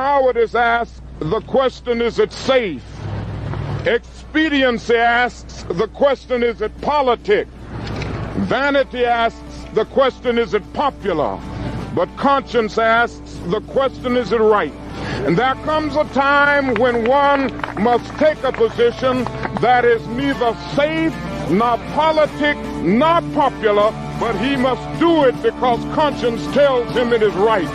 Cowardice asks, the question, is it safe? Expediency asks, the question, is it politic? Vanity asks, the question, is it popular? But conscience asks, the question, is it right? And there comes a time when one must take a position that is neither safe, nor politic, nor popular, but he must do it because conscience tells him it is right.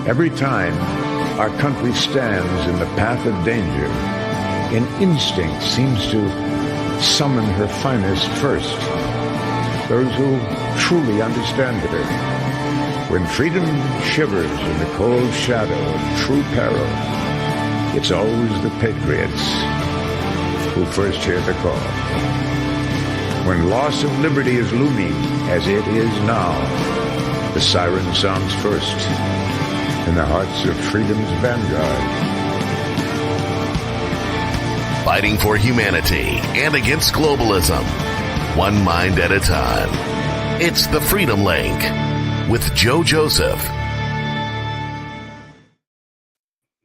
Every time our country stands in the path of danger, an instinct seems to summon her finest first, those who truly understand her. When freedom shivers in the cold shadow of true peril, it's always the patriots who first hear the call. When loss of liberty is looming, as it is now, the siren sounds first in the hearts of freedom's vanguard. Fighting for humanity and against globalism, one mind at a time. It's the Freedom Link with Joe Joseph.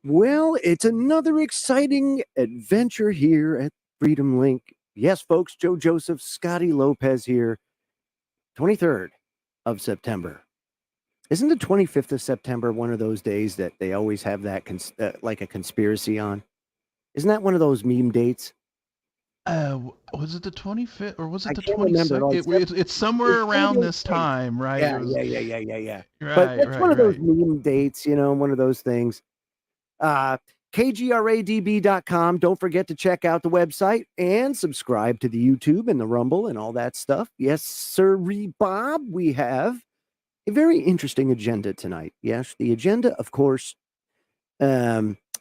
Well, it's another exciting adventure here at Freedom Link. Yes, folks, Joe Joseph, Scotty Lopez here. 23rd of September. Isn't the 25th of September one of those days that they always have that like a conspiracy on? Isn't that one of those meme dates? Was it the 25th or was it the 22nd? It's somewhere around this time, right? Yeah. Right, But it's one of those meme dates, one of those things. KGRADB.com. Don't forget to check out the website and subscribe to the YouTube and the Rumble and all that stuff. Yes, sir, Bob. We have a very interesting agenda tonight. Yes, the agenda, of course,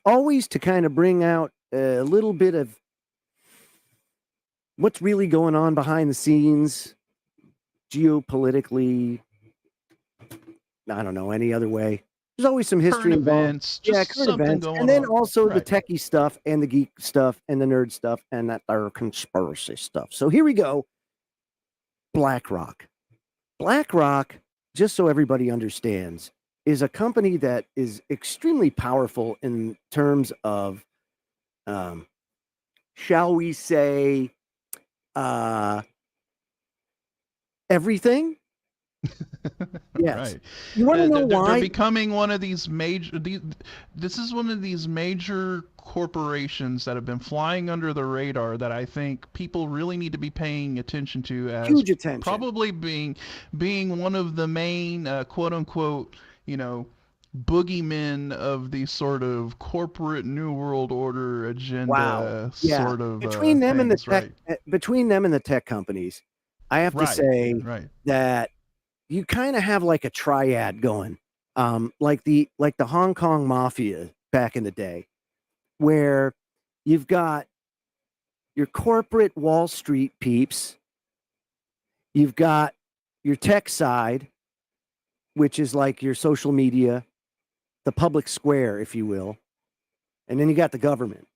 always to kind of bring out a little bit of what's really going on behind the scenes, geopolitically. I don't know, any other way. There's always some history events, involved. Current events. And then also the techie stuff and the geek stuff and the nerd stuff and that other conspiracy stuff. So here we go. BlackRock. BlackRock, just so everybody understands, is a company that is extremely powerful in terms of, shall we say, everything. Yes. Right. You want to know why? They're becoming one of these major. This is one of these major corporations that have been flying under the radar that I think people really need to be paying attention to as huge attention. Probably being one of the main quote unquote, boogeymen of the sort of corporate new world order agenda. Yeah. Sort of between them things, and the tech, between them and the tech companies, I have to say that you kind of have like a triad going, like the Hong Kong mafia back in the day, where you've got your corporate Wall Street peeps, you've got your tech side, which is like your social media, the public square, if you will, and then you got the government.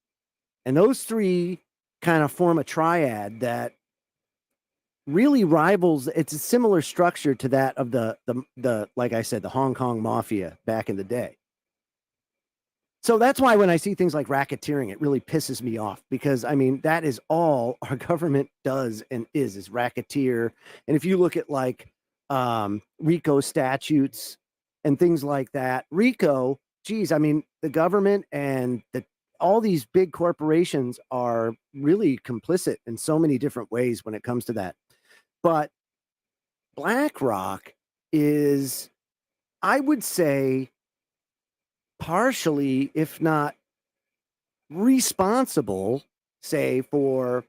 And those three kind of form a triad that really rivals. It's a similar structure to that of the like I said, the Hong Kong mafia back in the day. So that's why when I see things like racketeering, it really pisses me off, because I mean, that is all our government does and is racketeer. And if you look at like RICO statutes and things like that, RICO, geez, I mean, the government and all these big corporations are really complicit in so many different ways when it comes to that. But BlackRock is, I would say, partially, if not responsible, say, for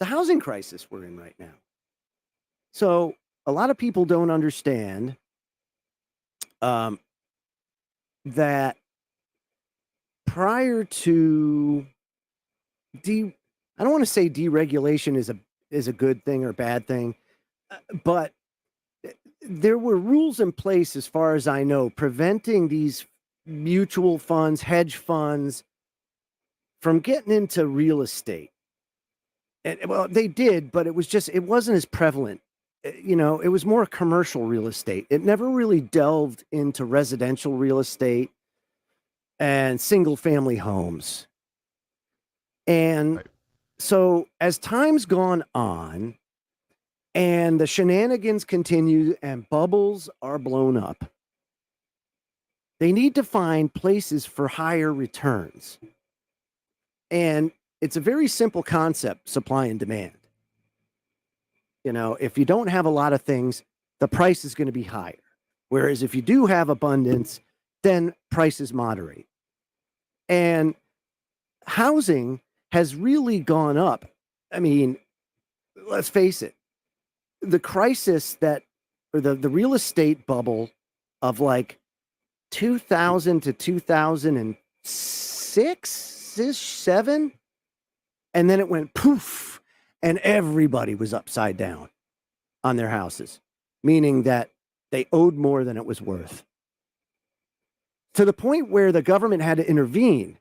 the housing crisis we're in right now. So a lot of people don't understand that prior to I don't want to say deregulation is a good thing or bad thing, but there were rules in place, as far as I know, preventing these mutual funds, hedge funds, from getting into real estate. And well, they did, but it wasn't as prevalent it was more commercial real estate. It never really delved into residential real estate and single family homes. And so as time's gone on and the shenanigans continue and bubbles are blown up, they need to find places for higher returns. And it's a very simple concept, supply and demand. If you don't have a lot of things, the price is going to be higher. Whereas if you do have abundance, then prices moderate. And housing has really gone up. I mean, let's face it, the crisis or the real estate bubble of like 2000 to 2006, 7, and then it went poof, and everybody was upside down on their houses, meaning that they owed more than it was worth. To the point where the government had to intervene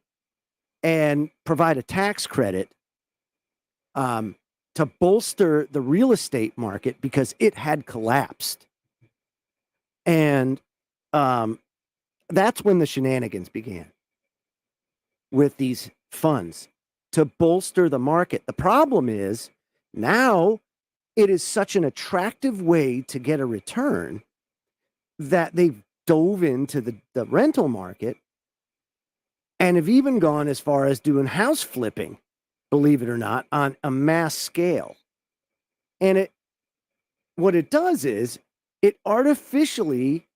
and provide a tax credit to bolster the real estate market because it had collapsed. And that's when the shenanigans began with these funds to bolster the market. The problem is now it is such an attractive way to get a return that they've dove into the rental market and have even gone as far as doing house flipping, believe it or not, on a mass scale. And what it does is it artificially,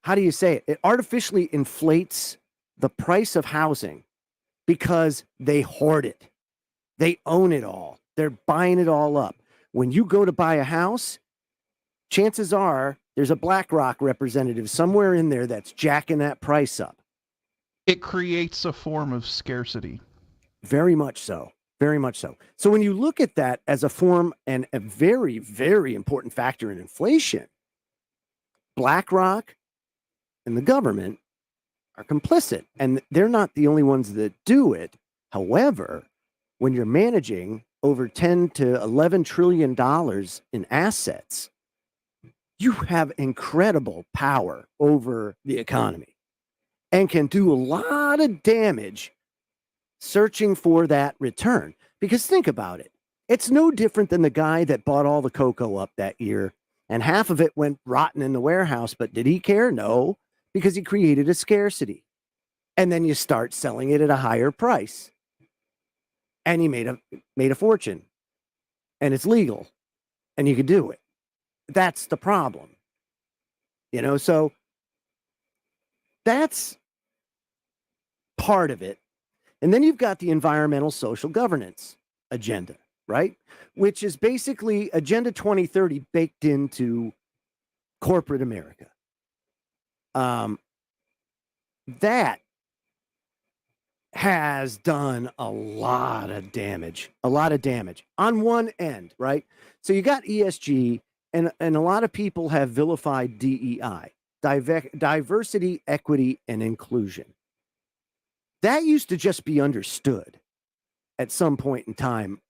how do you say it? It artificially inflates the price of housing because they hoard it. They own it all. They're buying it all up. When you go to buy a house, chances are there's a BlackRock representative somewhere in there that's jacking that price up. It creates a form of scarcity. Very much so. Very much so. So when you look at that as a form and a very, very important factor in inflation, BlackRock and the government are complicit, and they're not the only ones that do it. However, when you're managing over 10 to 11 trillion dollars in assets, you have incredible power over the economy and can do a lot of damage searching for that return. Because think about it. It's no different than the guy that bought all the cocoa up that year and half of it went rotten in the warehouse. But did he care? No, because he created a scarcity. And then you start selling it at a higher price. And he made a fortune. And it's legal. And you could do it. That's the problem. So that's part of it. And then you've got the environmental social governance agenda, right? Which is basically Agenda 2030 baked into corporate America. That has done a lot of damage on one end, right? So you got ESG, and a lot of people have vilified DEI, diversity, equity, and inclusion. That used to just be understood at some point in time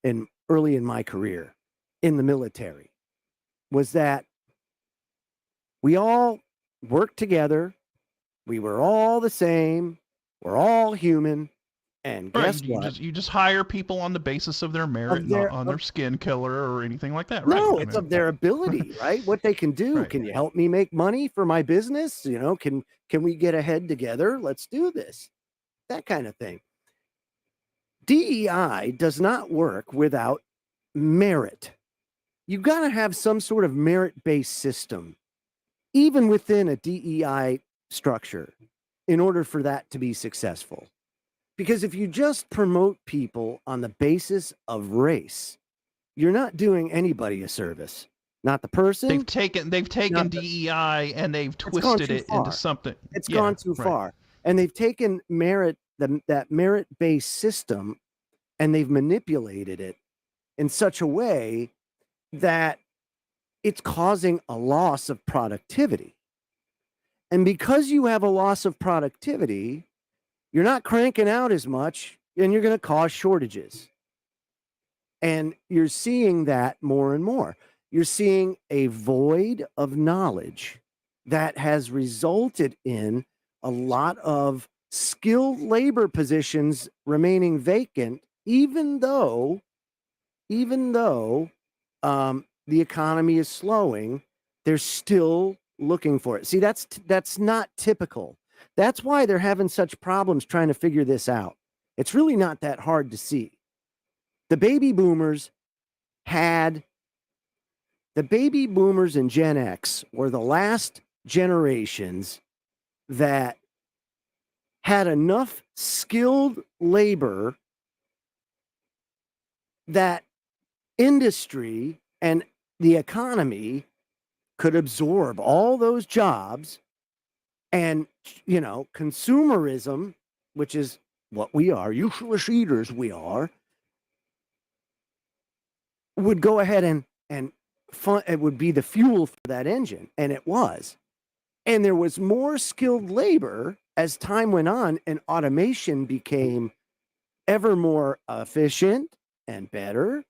early in my career in the military, was that we all worked together. We were all the same. We're all human. And guess what? You just hire people on the basis of their merit, not on their skin color or anything like that, right? No, it's of their ability, right? What they can do. Right. Can you help me make money for my business? Can we get ahead together? Let's do this. That kind of thing. DEI does not work without merit. You've got to have some sort of merit-based system, even within a DEI structure, in order for that to be successful. Because if you just promote people on the basis of race, you're not doing anybody a service. Not the person. They've taken DEI and they've twisted it into something. It's gone too far. And they've taken merit, that merit-based system, and they've manipulated it in such a way that it's causing a loss of productivity. And because you have a loss of productivity, you're not cranking out as much, and you're going to cause shortages. And you're seeing that more and more. You're seeing a void of knowledge that has resulted in a lot of skilled labor positions remaining vacant, even though the economy is slowing. They're still looking for it. See, that's not typical. That's why they're having such problems trying to figure this out. It's really not that hard to see. The baby boomers and Gen X were the last generations that had enough skilled labor that industry and the economy could absorb all those jobs, and consumerism, which is what we are, useless eaters we are, would go ahead and it would be the fuel for that engine, and it was. And there was more skilled labor as time went on, and automation became ever more efficient and better.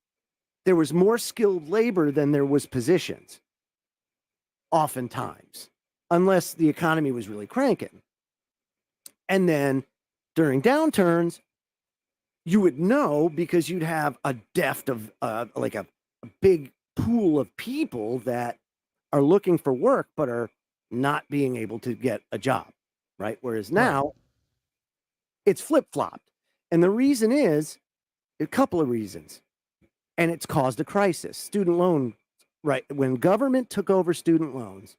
There was more skilled labor than there was positions, oftentimes, unless the economy was really cranking. And then during downturns, you would know because you'd have a deft of like a big pool of people that are looking for work but are not being able to get a job, right? Whereas now it's flip-flopped. And the reason is a couple of reasons. And it's caused a crisis. Student loan, right? When government took over student loans,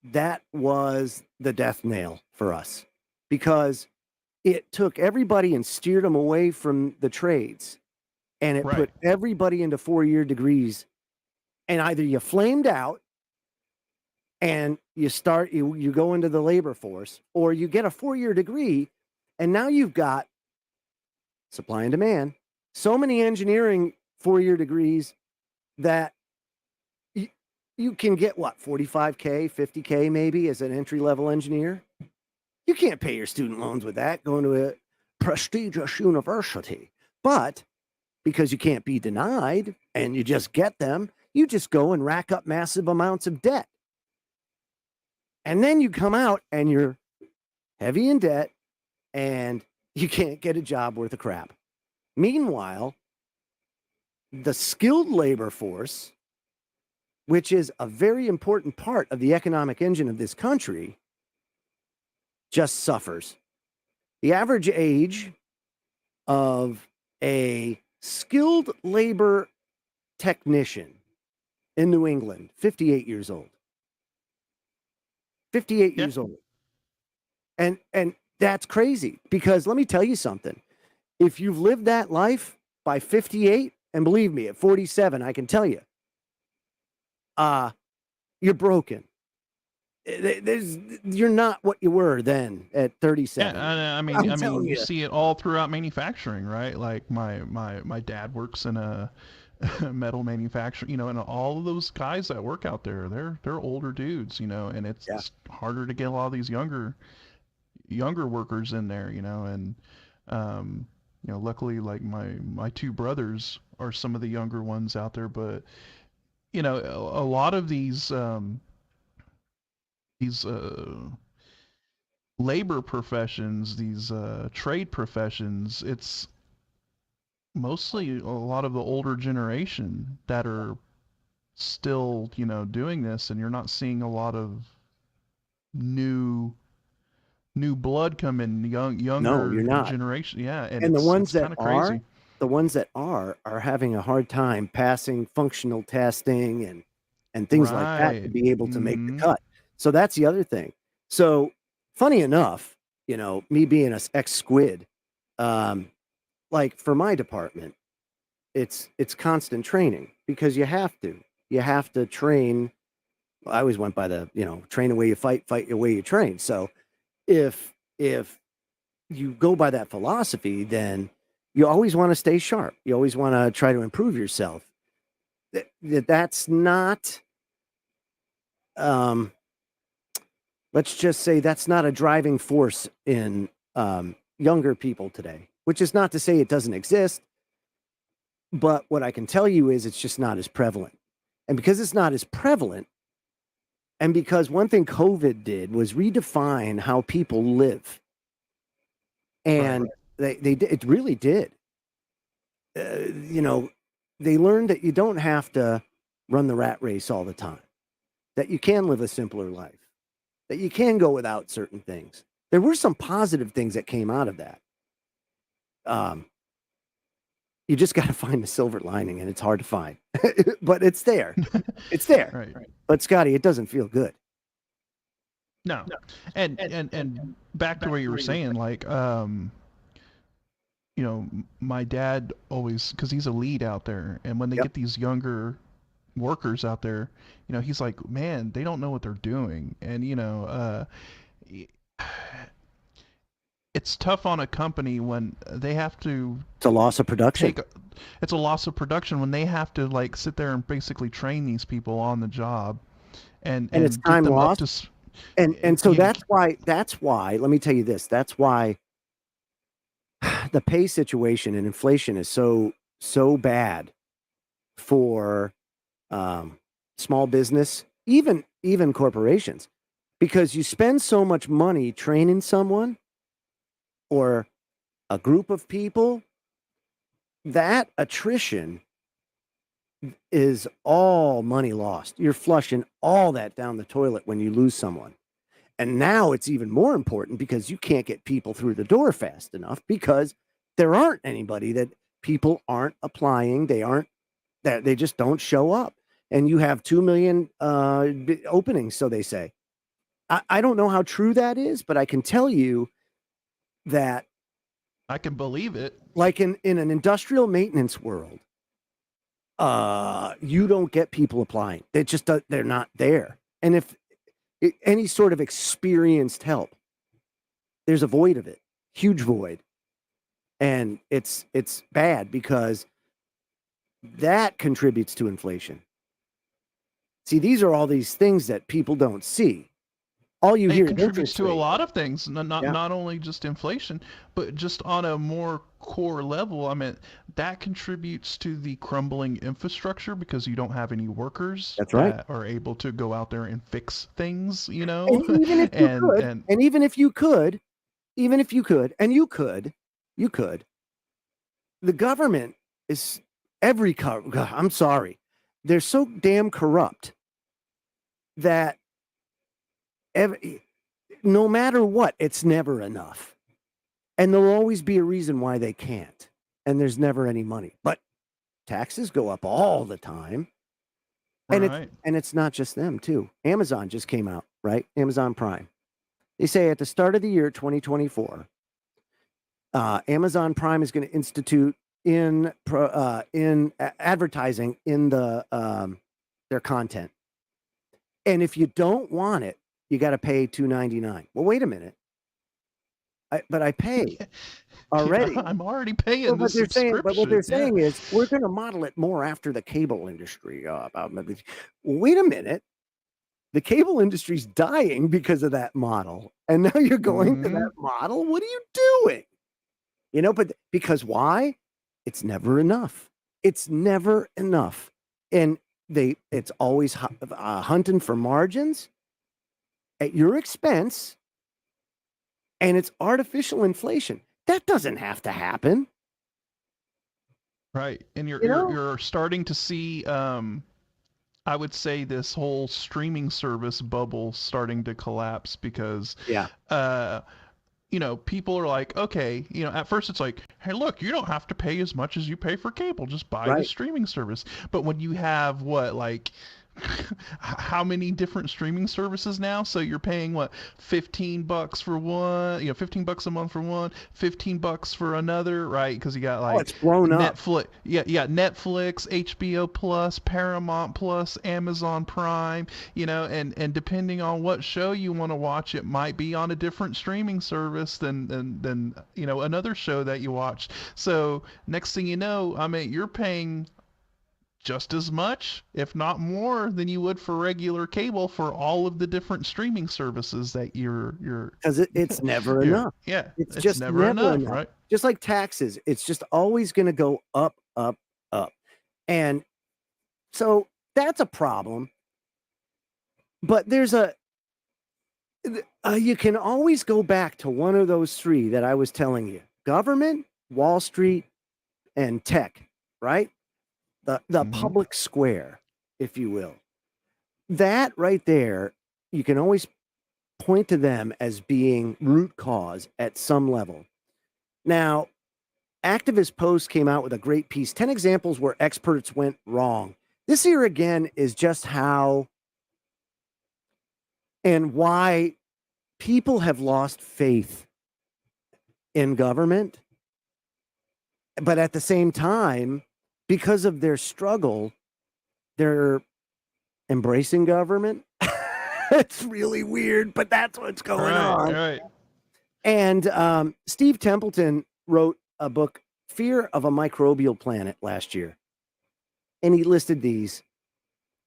that was the death nail for us, because it took everybody and steered them away from the trades, and it put everybody into 4-year degrees. And either you flamed out and you go into the labor force, or you get a 4-year degree, and now you've got supply and demand. So many engineering 4-year degrees that you can get what, $45K, $50K maybe as an entry-level engineer. You can't pay your student loans with that, going to a prestigious university. But because you can't be denied and you just get them, you just go and rack up massive amounts of debt. And then you come out and you're heavy in debt and you can't get a job worth of crap. Meanwhile, the skilled labor force, which is a very important part of the economic engine of this country, just suffers. The average age of a skilled labor technician in New England, 58 years old. 58 years old. And that's crazy, because let me tell you something. If you've lived that life by 58, and believe me, at 47, I can tell you, you're broken. You're not what you were then at 37. Yeah, I mean, you see it all throughout manufacturing, right? Like my dad works in a metal manufacturing, and all of those guys that work out there, they're older dudes, and it's harder to get a lot of these younger workers in there, and luckily, like my two brothers are some of the younger ones out there, but a lot of these labor professions, these trade professions, it's mostly a lot of the older generation that are still, doing this, and you're not seeing a lot of new blood come in, younger generation. Yeah, and the ones that are, the ones that are having a hard time passing functional testing and things like that to be able to make the cut. So that's the other thing. So funny enough, me being an ex-squid, like for my department, it's constant training, because you have to train. I always went by the, train the way you fight the way you train. So if you go by that philosophy, then you always want to stay sharp. You always want to try to improve yourself. That's not, let's just say that's not a driving force in younger people today, which is not to say it doesn't exist. But what I can tell you is it's just not as prevalent. And because it's not as prevalent, and because one thing COVID did was redefine how people live. And it really did. You know, they learned that you don't have to run the rat race all the time, that you can live a simpler life, that you can go without certain things. There were some positive things that came out of that. You just got to find the silver lining, and it's hard to find, but it's there. It's there. Right. But Scotty, it doesn't feel good. No. And back to what you were saying, like, you know, my dad always, because he's a lead out there, and when they get these younger workers out there, you know, he's like, man, they don't know what they're doing. And, you know, it's tough on a company when they have to. It's a loss of production. It's a loss of production when they have to like sit there and basically train these people on the job, and it's time lost. And so that's why. Let me tell you this. That's why the pay situation and inflation is so bad for small business, even corporations, because you spend so much money training someone or a group of people, that attrition is all money lost. You're flushing all that down the toilet when you lose someone. And now it's even more important because you can't get people through the door fast enough because there aren't anybody, that people aren't applying. They just don't show up. And you have 2 million openings, so they say. I don't know how true that is, but I can tell you that I can believe it. Like in an industrial maintenance world, you don't get people applying. They're not there. And if any sort of experienced help, there's a void of it, huge void. And it's bad because that contributes to inflation. See, these are all these things that people don't see. All you hear contributes to a lot of things, not only just inflation, but just on a more core level. I mean, that contributes to the crumbling infrastructure because you don't have any workers that are able to go out there and fix things, you know. And even if you could, the government is I'm sorry, they're so damn corrupt that no matter what, it's never enough. And there'll always be a reason why they can't. And there's never any money. But taxes go up all the time. And it's not just them, too. Amazon just came out, right? Amazon Prime. They say at the start of the year 2024, Amazon Prime is going to institute in advertising in their content. And if you don't want it, you got to pay $2.99. Well, wait a minute. But I pay already. Yeah, I'm already paying the subscription. But what they're saying is we're going to model it more after the cable industry. Wait a minute. The cable industry's dying because of that model. And now you're going to that model? What are you doing? You know, but because why? It's never enough. It's never enough. And it's always hunting for margins at your expense, and it's artificial inflation. That doesn't have to happen. Right. And you're starting to see, I would say, this whole streaming service bubble starting to collapse because, you know, people are like, okay, you know, at first it's like, hey, look, you don't have to pay as much as you pay for cable. Just buy the streaming service. But when you have how many different streaming services now? So you're paying $15 for one, $15 a month for one, $15 for another, right? Because you got it's blown up. Netflix, Netflix, HBO Plus, Paramount Plus, Amazon Prime, you know, and depending on what show you want to watch, it might be on a different streaming service than you know, another show that you watch. So next thing you know, I mean, you're paying just as much, if not more, than you would for regular cable for all of the different streaming services that you're because it's never enough. Yeah, it's just never enough, right? Just like taxes, it's just always going to go up, up, up. And so that's a problem. But there's you can always go back to one of those three that I was telling you: government, Wall Street, and tech, right? The public square, if you will. That right there, you can always point to them as being root cause at some level. Now, Activist Post came out with a great piece, 10 examples where experts went wrong. This here again is just how and why people have lost faith in government. But at the same time, because of their struggle, they're embracing government. It's really weird, but that's what's going on. Right. And Steve Templeton wrote a book, Fear of a Microbial Planet, last year. And he listed these.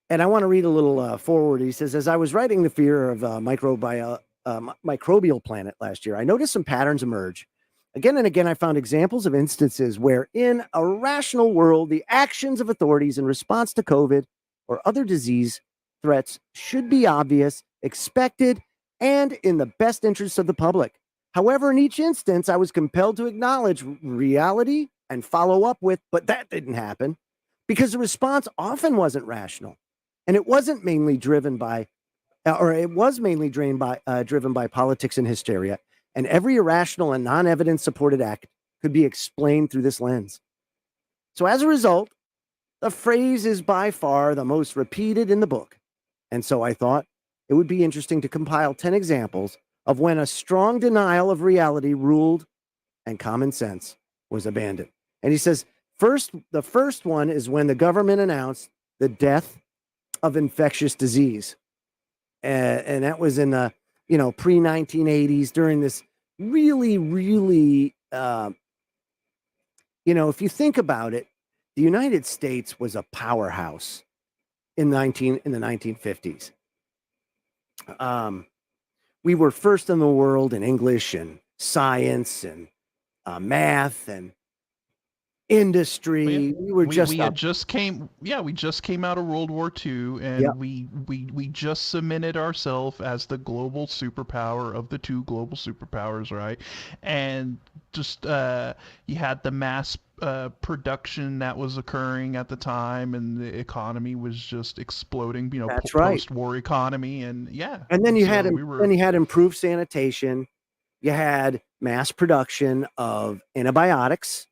And I want to read a little forward. He says, as I was writing The Fear of a Microbial Planet last year, I noticed some patterns emerge. Again and again, I found examples of instances where in a rational world, the actions of authorities in response to COVID or other disease threats should be obvious, expected, and in the best interests of the public. However, in each instance, I was compelled to acknowledge reality and follow up with, but that didn't happen, because the response often wasn't rational. And it wasn't mainly driven by, driven by politics and hysteria. And every irrational and non-evidence supported act could be explained through this lens. So as a result, the phrase is by far the most repeated in the book. And so I thought it would be interesting to compile 10 examples of when a strong denial of reality ruled and common sense was abandoned. And he says, the first one is when the government announced the death of infectious disease. And that was in the, pre-1980s, during this really, really, if you think about it, the United States was a powerhouse in the 1950s. We were first in the world in English and science and math and industry. We just came out of World War II, and we just cemented ourselves as the global superpower of the two global superpowers, right? And just you had the mass production that was occurring at the time, and the economy was just exploding. That's right. Post-war economy, and And then you had improved sanitation. You had mass production of antibiotics.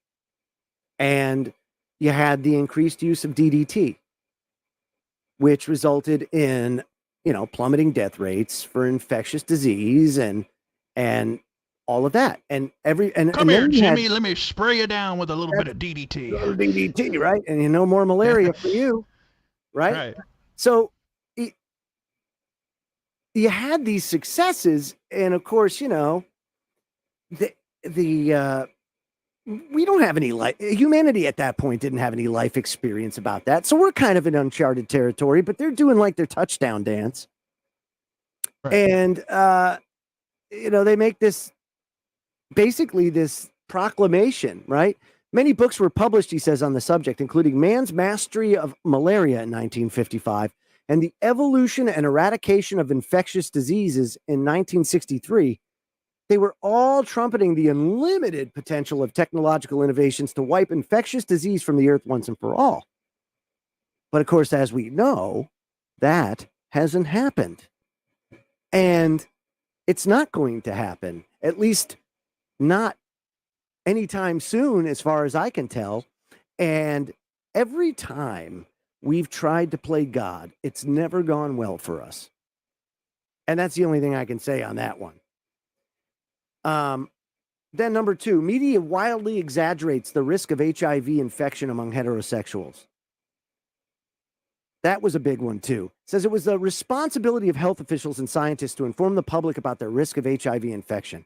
And you had the increased use of DDT, which resulted in, plummeting death rates for infectious disease and all of that. And come here, Jimmy. Let me spray you down with a little bit of DDT. DDT, right? And no more malaria for you, right? Right. So you had these successes, and of course, we don't have any life. Humanity at that point didn't have any life experience about that. So we're kind of in uncharted territory, but they're doing like their touchdown dance. Right. And, they make this proclamation, right? Many books were published, he says, on the subject, including Man's Mastery of Malaria in 1955 and The Evolution and Eradication of Infectious Diseases in 1963. They were all trumpeting the unlimited potential of technological innovations to wipe infectious disease from the earth once and for all. But of course, as we know, that hasn't happened. And it's not going to happen, at least not anytime soon, as far as I can tell. And every time we've tried to play God, it's never gone well for us. And that's the only thing I can say on that one. Then number 2, media wildly exaggerates the risk of HIV infection among heterosexuals. That was a big one too. It says it was the responsibility of health officials and scientists to inform the public about the risk of HIV infection.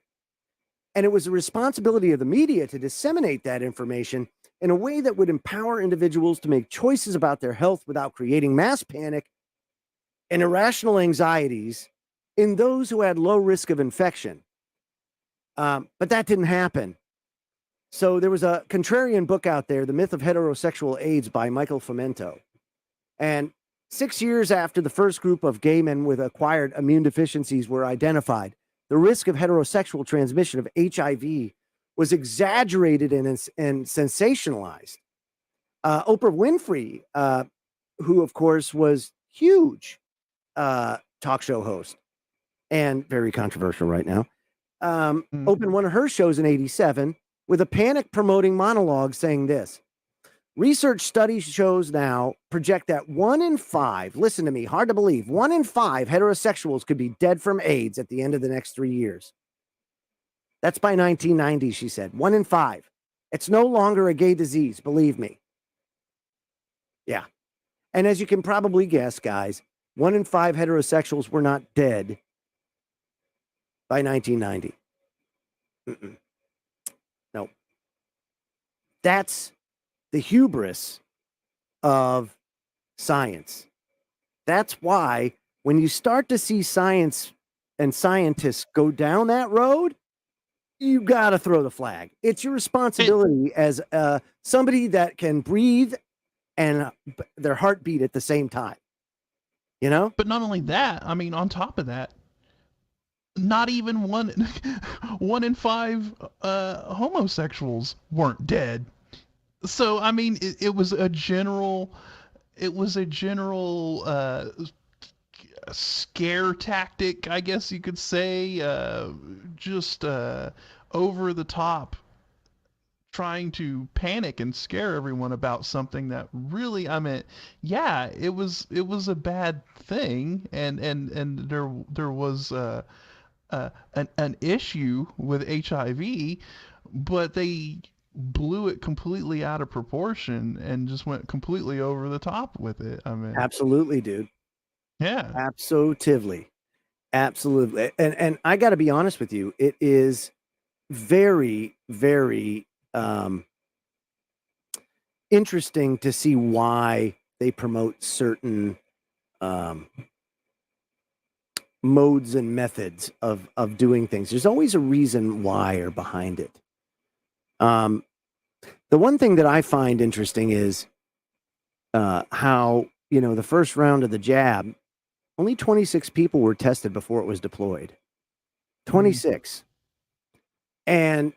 And it was the responsibility of the media to disseminate that information in a way that would empower individuals to make choices about their health without creating mass panic and irrational anxieties in those who had low risk of infection. But that didn't happen. So there was a contrarian book out there, The Myth of Heterosexual AIDS by Michael Fomento. And 6 years after the first group of gay men with acquired immune deficiencies were identified, the risk of heterosexual transmission of HIV was exaggerated and sensationalized. Oprah Winfrey, who of course was huge talk show host and very controversial right now, opened one of her shows in 1987 with a panic promoting monologue saying this: research studies shows now project that 1 in 5, listen to me, hard to believe, 1 in 5 heterosexuals could be dead from AIDS at the end of the next 3 years. That's by 1990, she said. 1 in 5. It's no longer a gay disease, believe me. Yeah. And as you can probably guess, guys, 1 in 5 heterosexuals were not dead by 1990. No. That's the hubris of science. That's why when you start to see science and scientists go down that road, you got to throw the flag. It's your responsibility as somebody that can breathe and their heartbeat at the same time. You know? But not only that, I mean, on top of that, not even 1 in 5 homosexuals weren't dead. So I mean, it was a general scare tactic, I guess you could say, just over the top, trying to panic and scare everyone about something that really, I mean, yeah, it was a bad thing, and there was an issue with HIV, but they blew it completely out of proportion and just went completely over the top with it. I mean, absolutely, dude. Yeah, absolutely. And I got to be honest with you, it is very, very interesting to see why they promote certain modes and methods of doing things. There's always a reason why or behind it. The one thing that I find interesting is how, the first round of the jab, only 26 people were tested before it was deployed. 26. And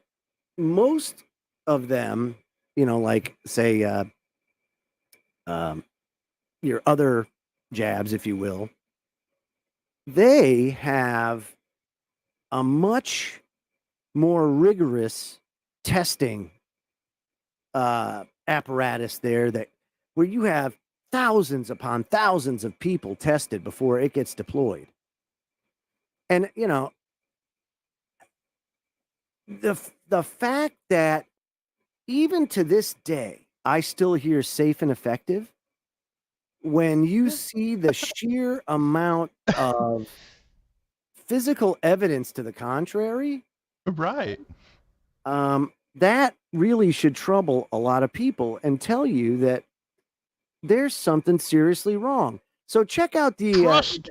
most of them, like say your other jabs, if you will, they have a much more rigorous testing apparatus there, that where you have thousands upon thousands of people tested before it gets deployed. And the fact that even to this day I still hear safe and effective, when you see the sheer amount of physical evidence to the contrary, right, that really should trouble a lot of people and tell you that there's something seriously wrong. So check out the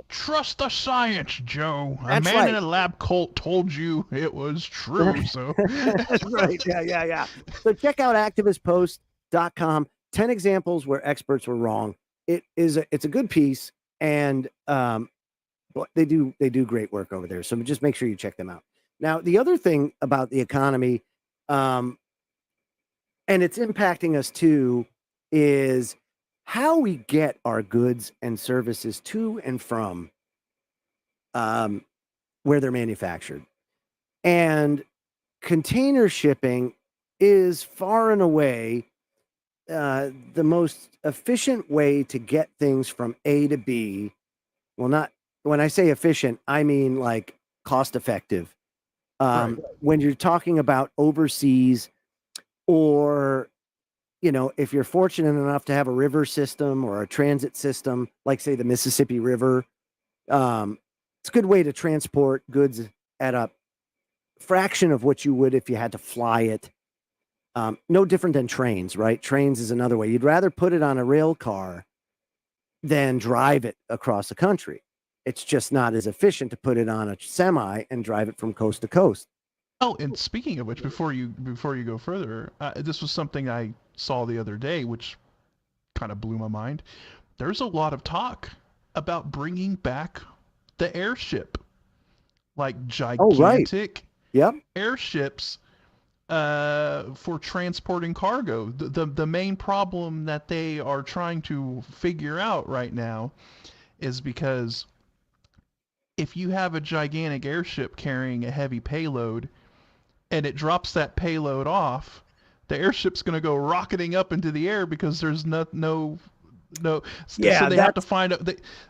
trust the science, Joe. A That's man right. in a lab coat told you it was true. So That's right. Yeah. So check out activistpost.com. 10 examples where experts were wrong. It's a good piece, and they do great work over there. So just make sure you check them out. Now, the other thing about the economy, and it's impacting us too, is how we get our goods and services to and from where they're manufactured. And container shipping is far and away the most efficient way to get things from A to B. Well, not when I say efficient, I mean like cost effective. Right. When you're talking about overseas, or if you're fortunate enough to have a river system or a transit system, like say the Mississippi River, it's a good way to transport goods at a fraction of what you would if you had to fly it. No different than trains, right? Trains is another way. You'd rather put it on a rail car than drive it across the country. It's just not as efficient to put it on a semi and drive it from coast to coast. Oh, and speaking of which, before you go further, this was something I saw the other day, which kind of blew my mind. There's a lot of talk about bringing back the airship, like Oh, right. gigantic Yep. airships for transporting cargo. The main problem that they are trying to figure out right now is because if you have a gigantic airship carrying a heavy payload and it drops that payload off, the airship's going to go rocketing up into the air because there's no so Yeah, they have to that's find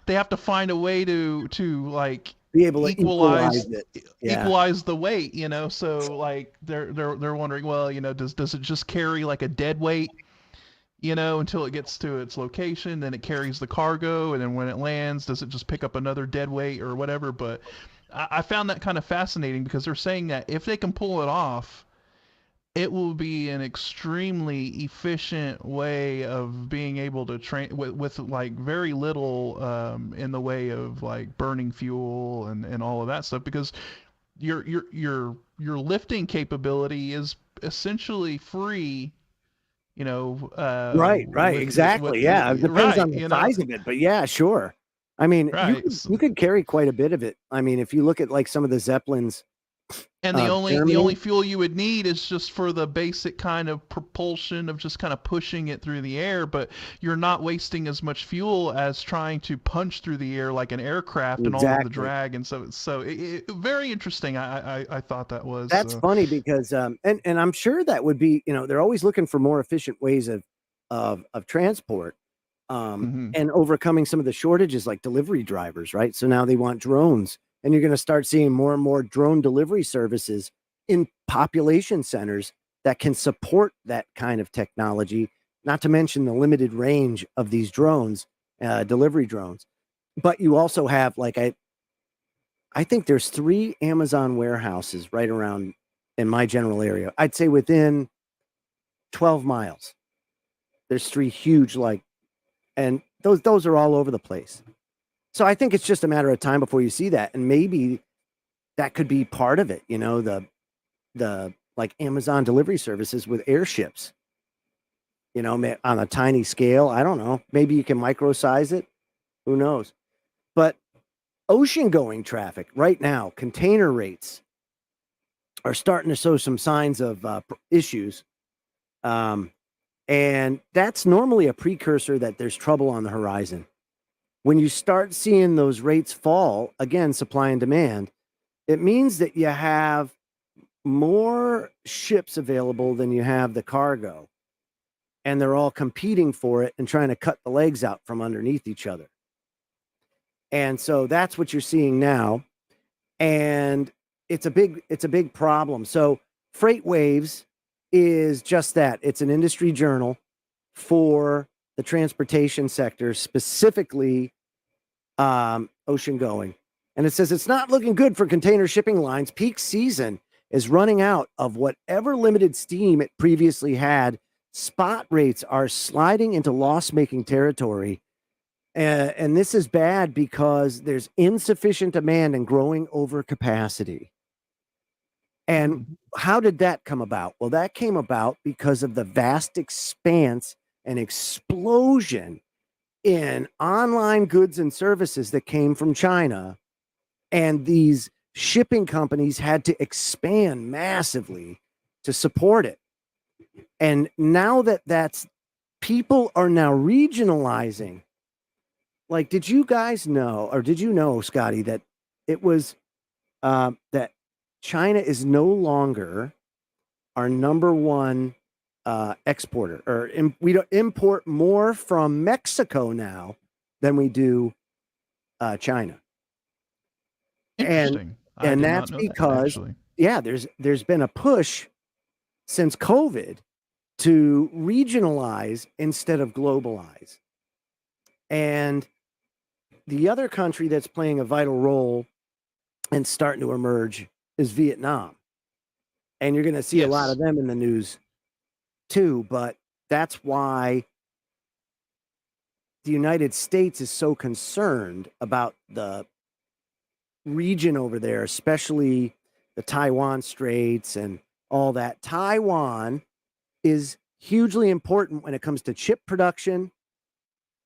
they have to find a way to like be able to equalize it. Yeah. equalize the weight, so like they're wondering, well, does it just carry like a dead weight, until it gets to its location, then it carries the cargo, and then when it lands, does it just pick up another dead weight or whatever? But I found that kind of fascinating because they're saying that if they can pull it off, it will be an extremely efficient way of being able to train with like very little in the way of like burning fuel and all of that stuff, because your lifting capability is essentially free, Right, exactly. Yeah, it depends right, on the size of it, but yeah, sure. I mean, right. you could carry quite a bit of it. I mean, if you look at like some of the Zeppelins, And the Germany, only fuel you would need is just for the basic kind of propulsion of just kind of pushing it through the air, but you're not wasting as much fuel as trying to punch through the air like an aircraft and all of the exactly. drag. And so very interesting. I thought that was. That's funny because and I'm sure that would be, they're always looking for more efficient ways of transport. And overcoming some of the shortages like delivery drivers, right? So now they want drones, and you're going to start seeing more and more drone delivery services in population centers that can support that kind of technology, not to mention the limited range of these drones, delivery drones. But you also have like I think there's 3 Amazon warehouses right around in my general area. I'd say within 12 miles. There's 3 huge and those are all over the place. So I think it's just a matter of time before you see that, and maybe that could be part of it. The like Amazon delivery services with airships. On a tiny scale. I don't know. Maybe you can micro size it. Who knows? But ocean going traffic right now, container rates are starting to show some signs of issues. And that's normally a precursor that there's trouble on the horizon. When you start seeing those rates fall, again, supply and demand, it means that you have more ships available than you have the cargo. And they're all competing for it and trying to cut the legs out from underneath each other. And so that's what you're seeing now. And it's a big problem. So Freight Waves is just that. It's an industry journal for the transportation sector, specifically ocean going. And it says it's not looking good for container shipping lines. Peak season is running out of whatever limited steam it previously had. Spot rates are sliding into loss-making territory. And this is bad because there's insufficient demand and growing overcapacity. And how did that come about? Well, that came about because of the vast expanse and explosion in online goods and services that came from China. And these shipping companies had to expand massively to support it. And now people are now regionalizing. Like, did you guys know, or did you know, Scotty, that it was that China is no longer our number one exporter, or we don't import more from Mexico now than we do China. Interesting. And that's because there's been a push since COVID to regionalize instead of globalize. And the other country that's playing a vital role and starting to emerge is Vietnam. And you're going to see a lot of them in the news too, but that's why the United States is so concerned about the region over there, especially the Taiwan Straits and all that. Taiwan is hugely important when it comes to chip production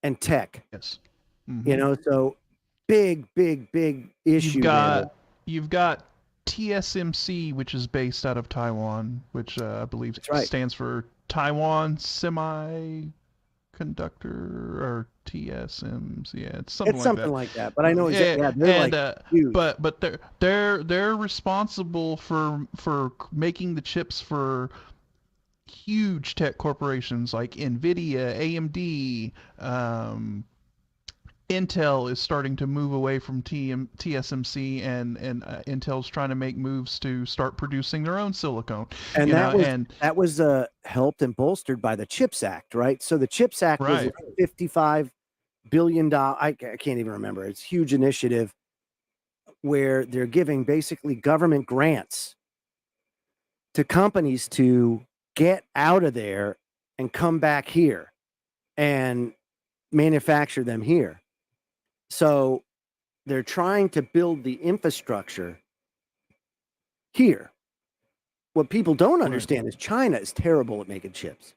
and tech. Yes. So big issue. You've got TSMC, which is based out of Taiwan, which I believe stands for Taiwan Semiconductor, or TSMC. Yeah, it's something like that. But I know exactly. But they're responsible for making the chips for huge tech corporations like Nvidia, AMD. Intel is starting to move away from TSMC, and Intel's trying to make moves to start producing their own silicone. And that was helped and bolstered by the CHIPS Act, right? So the CHIPS Act was a $55 billion. I can't even remember. It's a huge initiative where they're giving basically government grants to companies to get out of there and come back here and manufacture them here. So they're trying to build the infrastructure here. What people don't understand is China is terrible at making chips.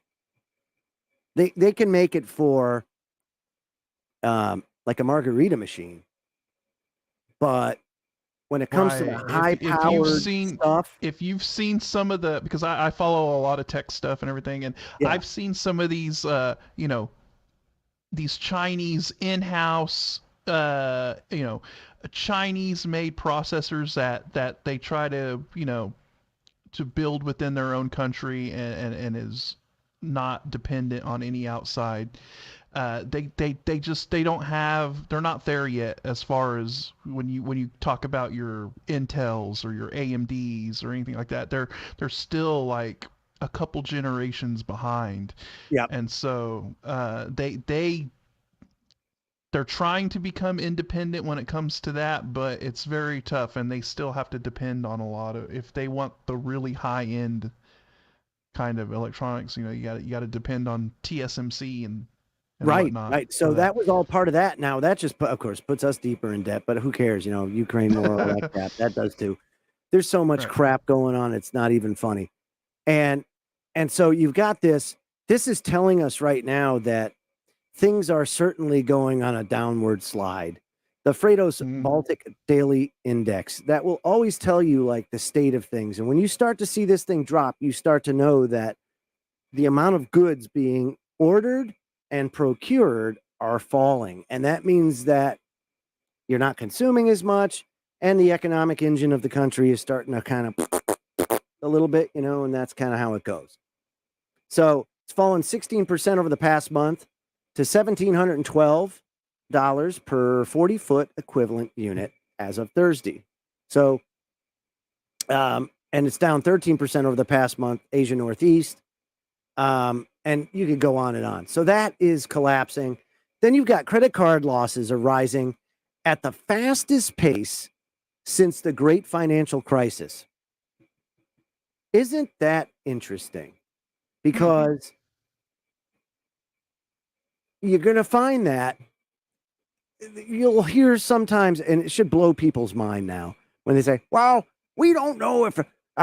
They can make it for like a margarita machine, but when it comes to the high-powered stuff, if you've seen some of the, because I follow a lot of tech stuff and everything, and I've seen some of these, these Chinese in-house, Chinese-made processors that they try to, to build within their own country and is not dependent on any outside. They're not there yet as far as when you talk about your Intels or your AMDs or anything like that. They're still like a couple generations behind. Yeah. And so they're trying to become independent when it comes to that, but it's very tough, and they still have to depend on a lot of, if they want the really high end kind of electronics, you got to depend on TSMC and whatnot. Right. So that was all part of that. Now that just, of course, puts us deeper in debt, but who cares? Ukraine war like that does too. There's so much crap going on. It's not even funny. And so you've got this is telling us right now that things are certainly going on a downward slide. The Freightos Baltic Daily Index, that will always tell you like the state of things. And when you start to see this thing drop, you start to know that the amount of goods being ordered and procured are falling. And that means that you're not consuming as much, and the economic engine of the country is starting to kind of a little bit, and that's kind of how it goes. So it's fallen 16% over the past month to $1,712 per 40-foot equivalent unit as of Thursday. So, and it's down 13% over the past month, Asia Northeast. And you could go on and on. So that is collapsing. Then you've got credit card losses are rising at the fastest pace since the great financial crisis. Isn't that interesting? Because you're going to find that you'll hear sometimes, and it should blow people's mind now, when they say, well, we don't know if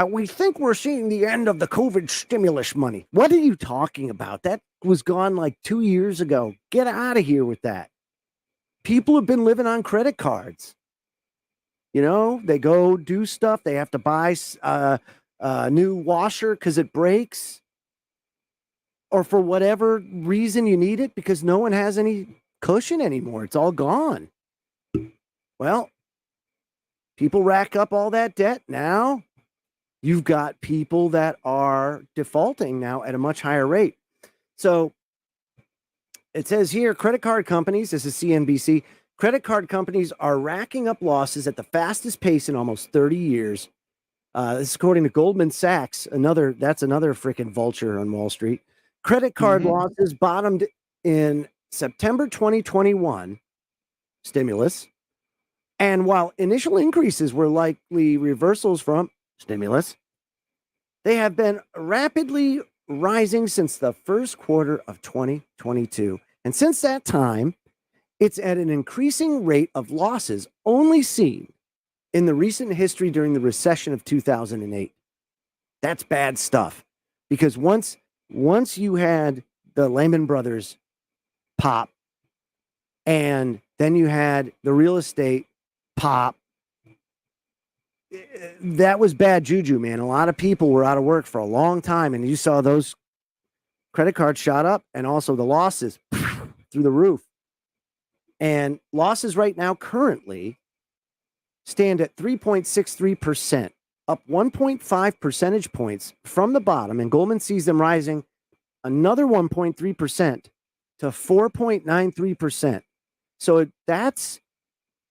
we think we're seeing the end of the COVID stimulus money. What are you talking about? That was gone like 2 years ago. Get out of here with that. People have been living on credit cards. They go do stuff. They have to buy a new washer because it breaks, or for whatever reason you need it because no one has any cushion anymore. It's all gone. Well, people rack up all that debt. Now you've got people that are defaulting now at a much higher rate. So it says here, credit card companies, this is CNBC, credit card companies are racking up losses at the fastest pace in almost 30 years. This is according to Goldman Sachs, that's another freaking vulture on Wall Street. Credit card losses bottomed in September 2021, stimulus. And while initial increases were likely reversals from stimulus, they have been rapidly rising since the first quarter of 2022. And since that time, it's at an increasing rate of losses only seen in the recent history during the recession of 2008. That's bad stuff, because once you had the Lehman Brothers pop, and then you had the real estate pop, that was bad juju, man. A lot of people were out of work for a long time, and you saw those credit cards shot up, and also the losses through the roof. And losses right now currently stand at 3.63%, up 1.5 percentage points from the bottom, and Goldman sees them rising another 1.3% to 4.93%. So that's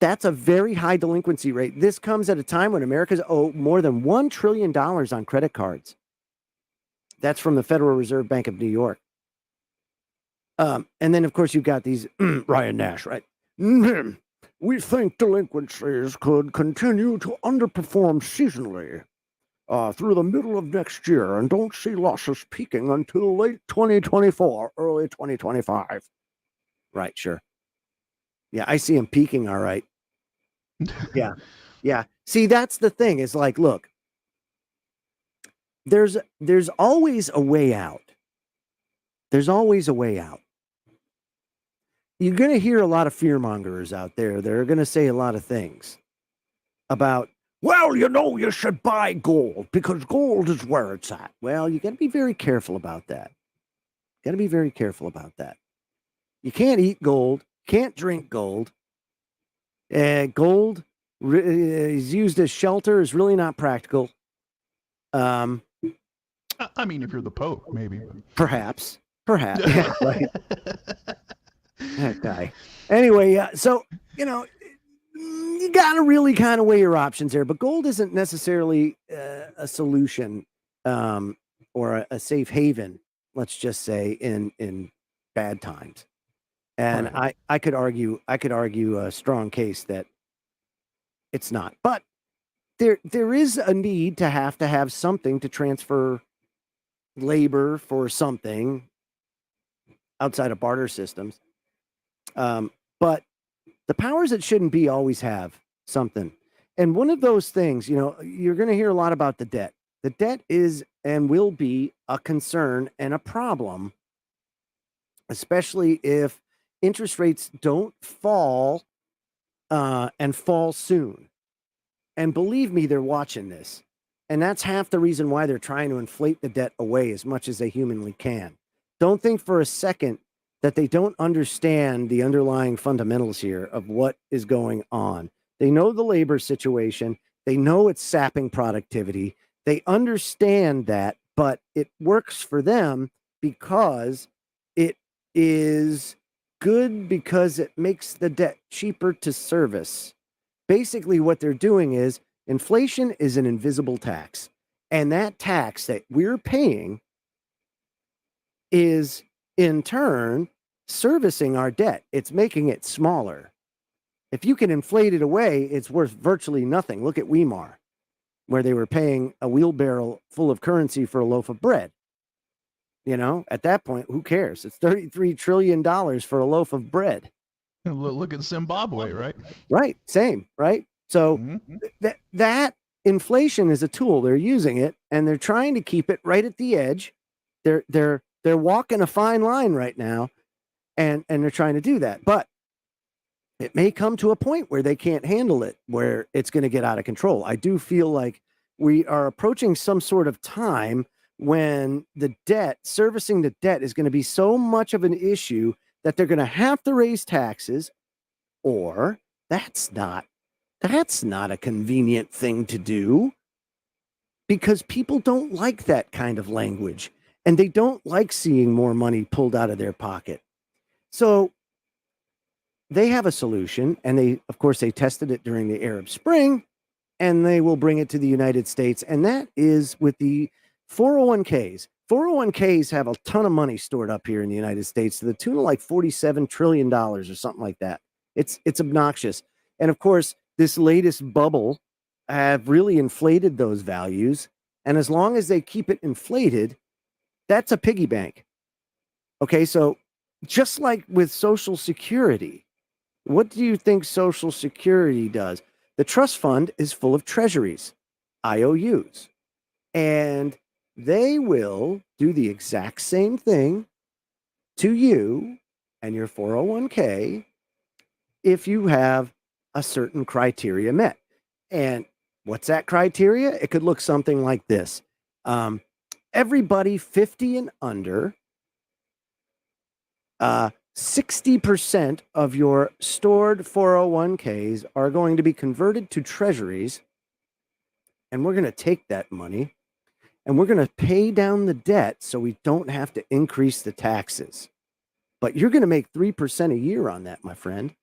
a very high delinquency rate. This comes at a time when America's owed more than $1 trillion on credit cards. That's from the Federal Reserve Bank of New York. And then, of course, you've got these Ryan Nash, right? We think delinquencies could continue to underperform seasonally through the middle of next year, and don't see losses peaking until late 2024, early 2025. Right, sure. Yeah, I see them peaking, all right. Yeah. See, that's the thing, is like, look, there's always a way out. There's always a way out. You're going to hear a lot of fearmongers out there. They're going to say a lot of things about, well, you should buy gold because gold is where it's at. Well, you got to be very careful about that. You can't eat gold, can't drink gold. Gold is used as shelter, is really not practical. I mean, if you're the Pope, maybe. Perhaps. Yeah, right. That guy. Anyway, so, you got to really kind of weigh your options there, but gold isn't necessarily a solution or a safe haven, let's just say, in bad times. And right. I could argue a strong case that it's not. But there is a need to have something to transfer labor for something outside of barter systems. But the powers that shouldn't be always have something. And one of those things, you're going to hear a lot about the debt. The debt is and will be a concern and a problem, especially if interest rates don't fall and fall soon. And believe me, they're watching this. And that's half the reason why they're trying to inflate the debt away as much as they humanly can. Don't think for a second that they don't understand the underlying fundamentals here of what is going on. They know the labor situation. They know it's sapping productivity. They understand that, but it works for them because it is good, because it makes the debt cheaper to service. Basically, what they're doing is inflation is an invisible tax. And that tax that we're paying is in turn servicing our debt. It's making it smaller. If you can inflate it away, it's worth virtually nothing. Look at Weimar, where they were paying a wheelbarrow full of currency for a loaf of bread. At that point, who cares? It's $33 trillion for a loaf of bread. Look at Zimbabwe, right? Right. Same, right? So that inflation is a tool. They're using it, and they're trying to keep it right at the edge. They're walking a fine line right now, and they're trying to do that. But it may come to a point where they can't handle it, where it's going to get out of control. I do feel like we are approaching some sort of time when servicing the debt is going to be so much of an issue that they're going to have to raise taxes, or that's not a convenient thing to do, because people don't like that kind of language, and they don't like seeing more money pulled out of their pocket. So they have a solution, and they tested it during the Arab Spring, and they will bring it to the United States, and that is with the 401ks. 401ks have a ton of money stored up here in the United States to the tune of like $47 trillion or something like that. It's obnoxious. And of course, this latest bubble have really inflated those values. And as long as they keep it inflated, that's a piggy bank. Okay, so just like with Social Security, what do you think Social Security does? The trust fund is full of treasuries, IOUs, and they will do the exact same thing to you and your 401k if you have a certain criteria met. And what's that criteria? It could look something like this. Everybody 50 and under, 60% of your stored 401ks are going to be converted to treasuries. And we're going to take that money and we're going to pay down the debt so we don't have to increase the taxes. But you're going to make 3% a year on that, my friend.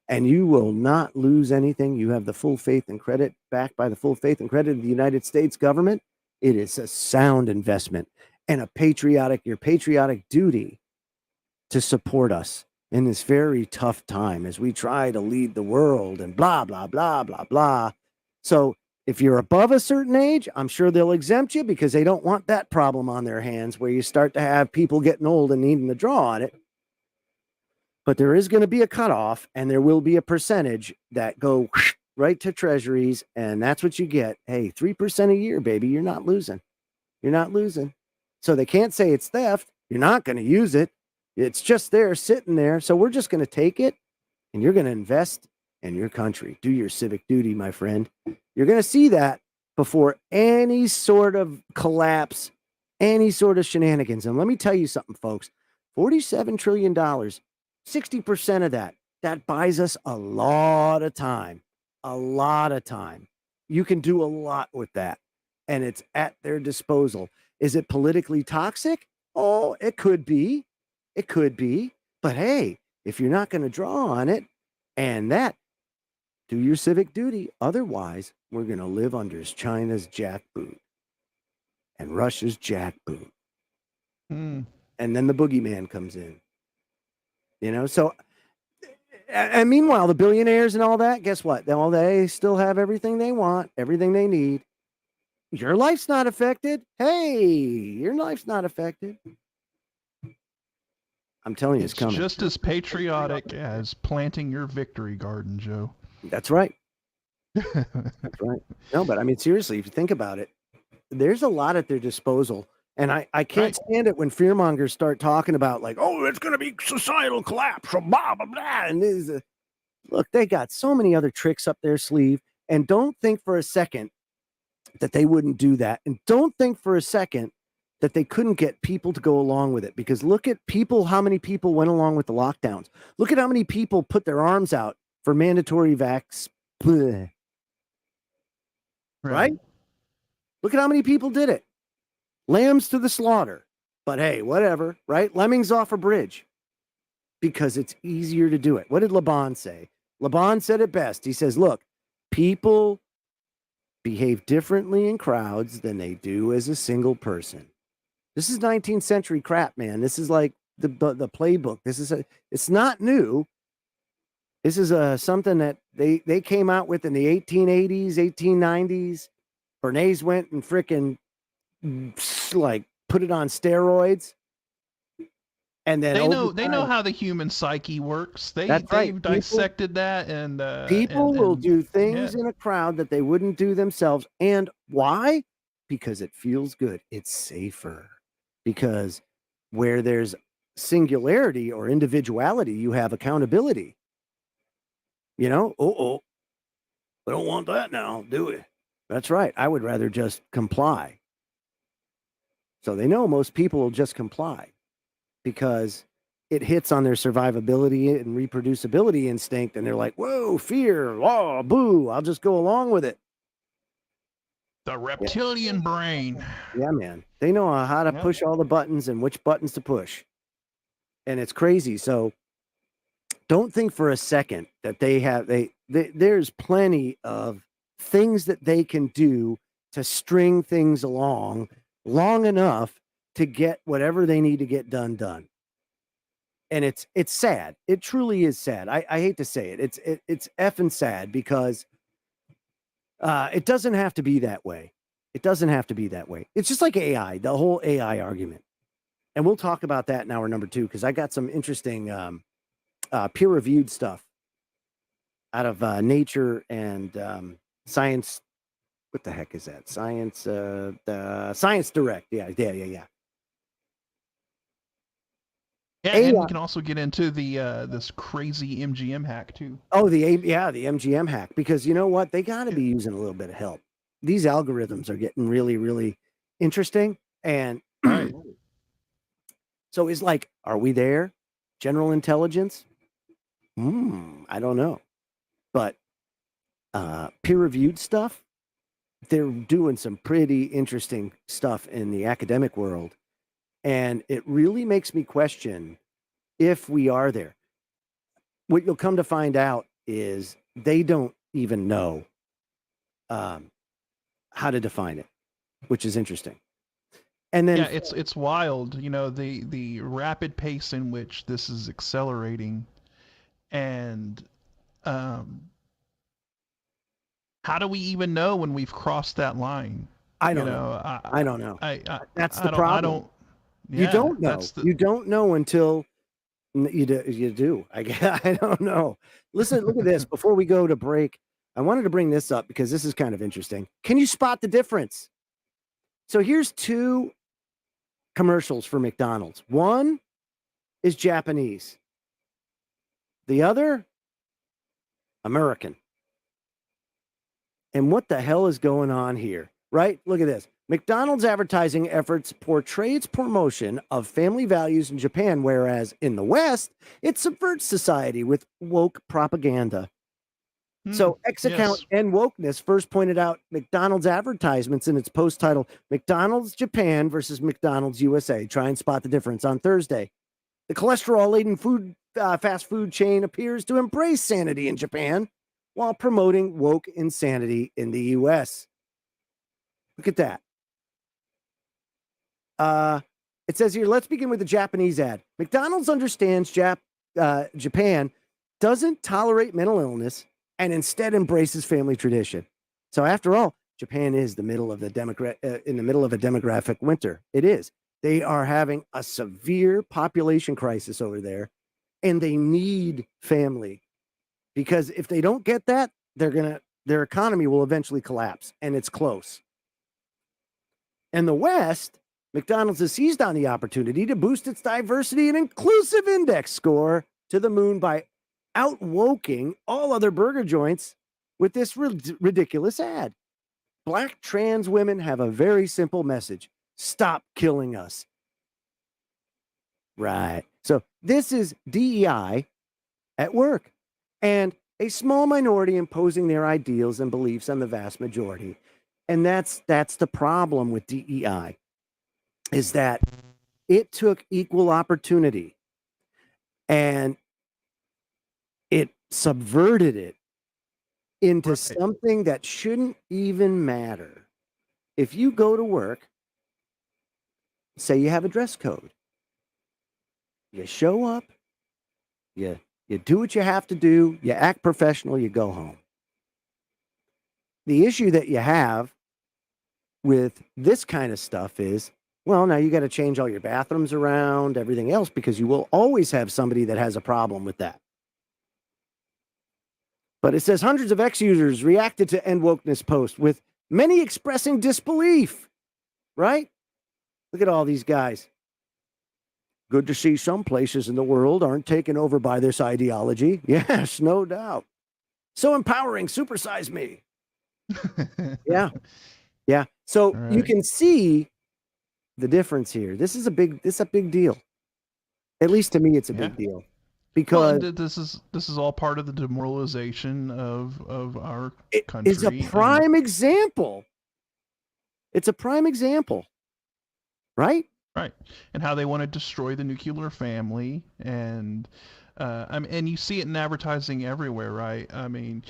And you will not lose anything. You have the full faith and credit, backed by the full faith and credit of the United States government. It is a sound investment and your patriotic duty to support us in this very tough time as we try to lead the world and blah, blah, blah, blah, blah. So if you're above a certain age, I'm sure they'll exempt you because they don't want that problem on their hands where you start to have people getting old and needing to draw on it. But there is going to be a cutoff and there will be a percentage that go right to treasuries. And that's what you get. Hey, 3% a year, baby. You're not losing. You're not losing. So they can't say it's theft. You're not going to use it. It's just there sitting there. So we're just going to take it and you're going to invest in your country. Do your civic duty, my friend. You're going to see that before any sort of collapse, any sort of shenanigans. And let me tell you something, folks. $47 trillion, 60% of that buys us a lot of time. A lot of time. You can do a lot with that. And it's at their disposal. Is it politically toxic? Oh, it could be. It could be. But hey, if you're not going to draw on it and that, do your civic duty. Otherwise, we're going to live under China's jackboot and Russia's jackboot. And then the boogeyman comes in. You know, so, and meanwhile, the billionaires and all that, guess what? They still have everything they want, everything they need. Your life's not affected. Hey, your life's not affected. I'm telling you, it's coming. Just as patriotic as planting your victory garden, Joe. That's right. That's right. No, but I mean, seriously, if you think about it, there's a lot at their disposal. And I can't stand it when fearmongers start talking about like, oh, it's going to be societal collapse, blah, blah, blah. And look, they got so many other tricks up their sleeve. And don't think for a second that they wouldn't do that. And don't think for a second that they couldn't get people to go along with it. Because look at how many people went along with the lockdowns. Look at how many people put their arms out for mandatory vax. Right? Look at how many people did it. Lambs to the slaughter. But hey, whatever, right? Lemmings off a bridge. Because it's easier to do it. What did Laban say? Laban said it best. He says, look, people behave differently in crowds than they do as a single person. This is 19th century crap, man. This is like the playbook. It's not new. This is something that they came out with in the 1880s, 1890s. Bernays went and frickin' like put it on steroids. And then they know how the human psyche works. They've dissected that, and people will do things in a crowd that they wouldn't do themselves. And why? Because it feels good. It's safer. Because where there's singularity or individuality, you have accountability. You know, we don't want that now, do we? That's right. I would rather just comply. So they know most people will just comply because it hits on their survivability and reproducibility instinct. And they're like, whoa, fear, oh, boo, I'll just go along with it. The reptilian brain. Yeah, man. They know how to push all the buttons and which buttons to push. And it's crazy. So don't think for a second that there's plenty of things that they can do to string things along long enough to get whatever they need to get done. And it's sad. It truly is sad. I hate to say it. It's effing sad because it doesn't have to be that way. It doesn't have to be that way. It's just like AI, the whole AI argument. And we'll talk about that in hour number 2 because I got some interesting peer-reviewed stuff Nature and Science. What the heck is that? Science, the Science Direct. Yeah. Yeah, and we can also get into the this crazy MGM hack too. Oh, the MGM hack, because you know what? They got to be using a little bit of help. These algorithms are getting really, really interesting. And right. So it's like, are we there? General intelligence? I don't know. But peer-reviewed stuff, they're doing some pretty interesting stuff in the academic world. And it really makes me question if we are there. What you'll come to find out is they don't even know how to define it, which is interesting. And then it's wild, the rapid pace in which this is accelerating, and how do we even know when we've crossed that line? I don't know. I don't know. That's the problem. You don't know. You don't know until you do. I don't know. Listen, look at this. Before we go to break, I wanted to bring this up because this is kind of interesting. Can you spot the difference? So here's two commercials for McDonald's. One is Japanese. The other, American. And what the hell is going on here? Right? Look at this. McDonald's advertising efforts portray its promotion of family values in Japan, whereas in the West, it subverts society with woke propaganda. So X-Account and Wokeness first pointed out McDonald's advertisements in its post titled McDonald's Japan versus McDonald's USA. Try and spot the difference on Thursday. The cholesterol-laden fast food chain appears to embrace sanity in Japan while promoting woke insanity in the U.S. Look at that. It says here, let's begin with the Japanese ad. McDonald's understands Japan doesn't tolerate mental illness and instead embraces family tradition. So after all, Japan is in the middle of a demographic winter. It is. They are having a severe population crisis over there, and they need family, because if they don't get that, their economy will eventually collapse, and it's close. In the West, McDonald's has seized on the opportunity to boost its diversity and inclusive index score to the moon by outwoking all other burger joints with this ridiculous ad. Black trans women have a very simple message: stop killing us. Right. So this is DEI at work, and a small minority imposing their ideals and beliefs on the vast majority. And that's the problem with DEI, is that it took equal opportunity and it subverted it into something that shouldn't even matter. If you go to work, say you have a dress code, you show up, you do what you have to do, you act professional, you go home. The issue that you have with this kind of stuff is, well, now you got to change all your bathrooms around, everything else, because you will always have somebody that has a problem with that. But it says hundreds of ex-users reacted to End Wokeness post, with many expressing disbelief, right? Look at all these guys. Good to see some places in the world aren't taken over by this ideology. Yes, no doubt. So empowering, supersize me. Yeah. So you can see the difference here. This is a big deal. At least to me, it's a big deal. Because this is all part of the demoralization of our country. It's a prime example. It's a prime example, right? Right, and how they want to destroy the nuclear family, and and you see it in advertising everywhere, right? I mean,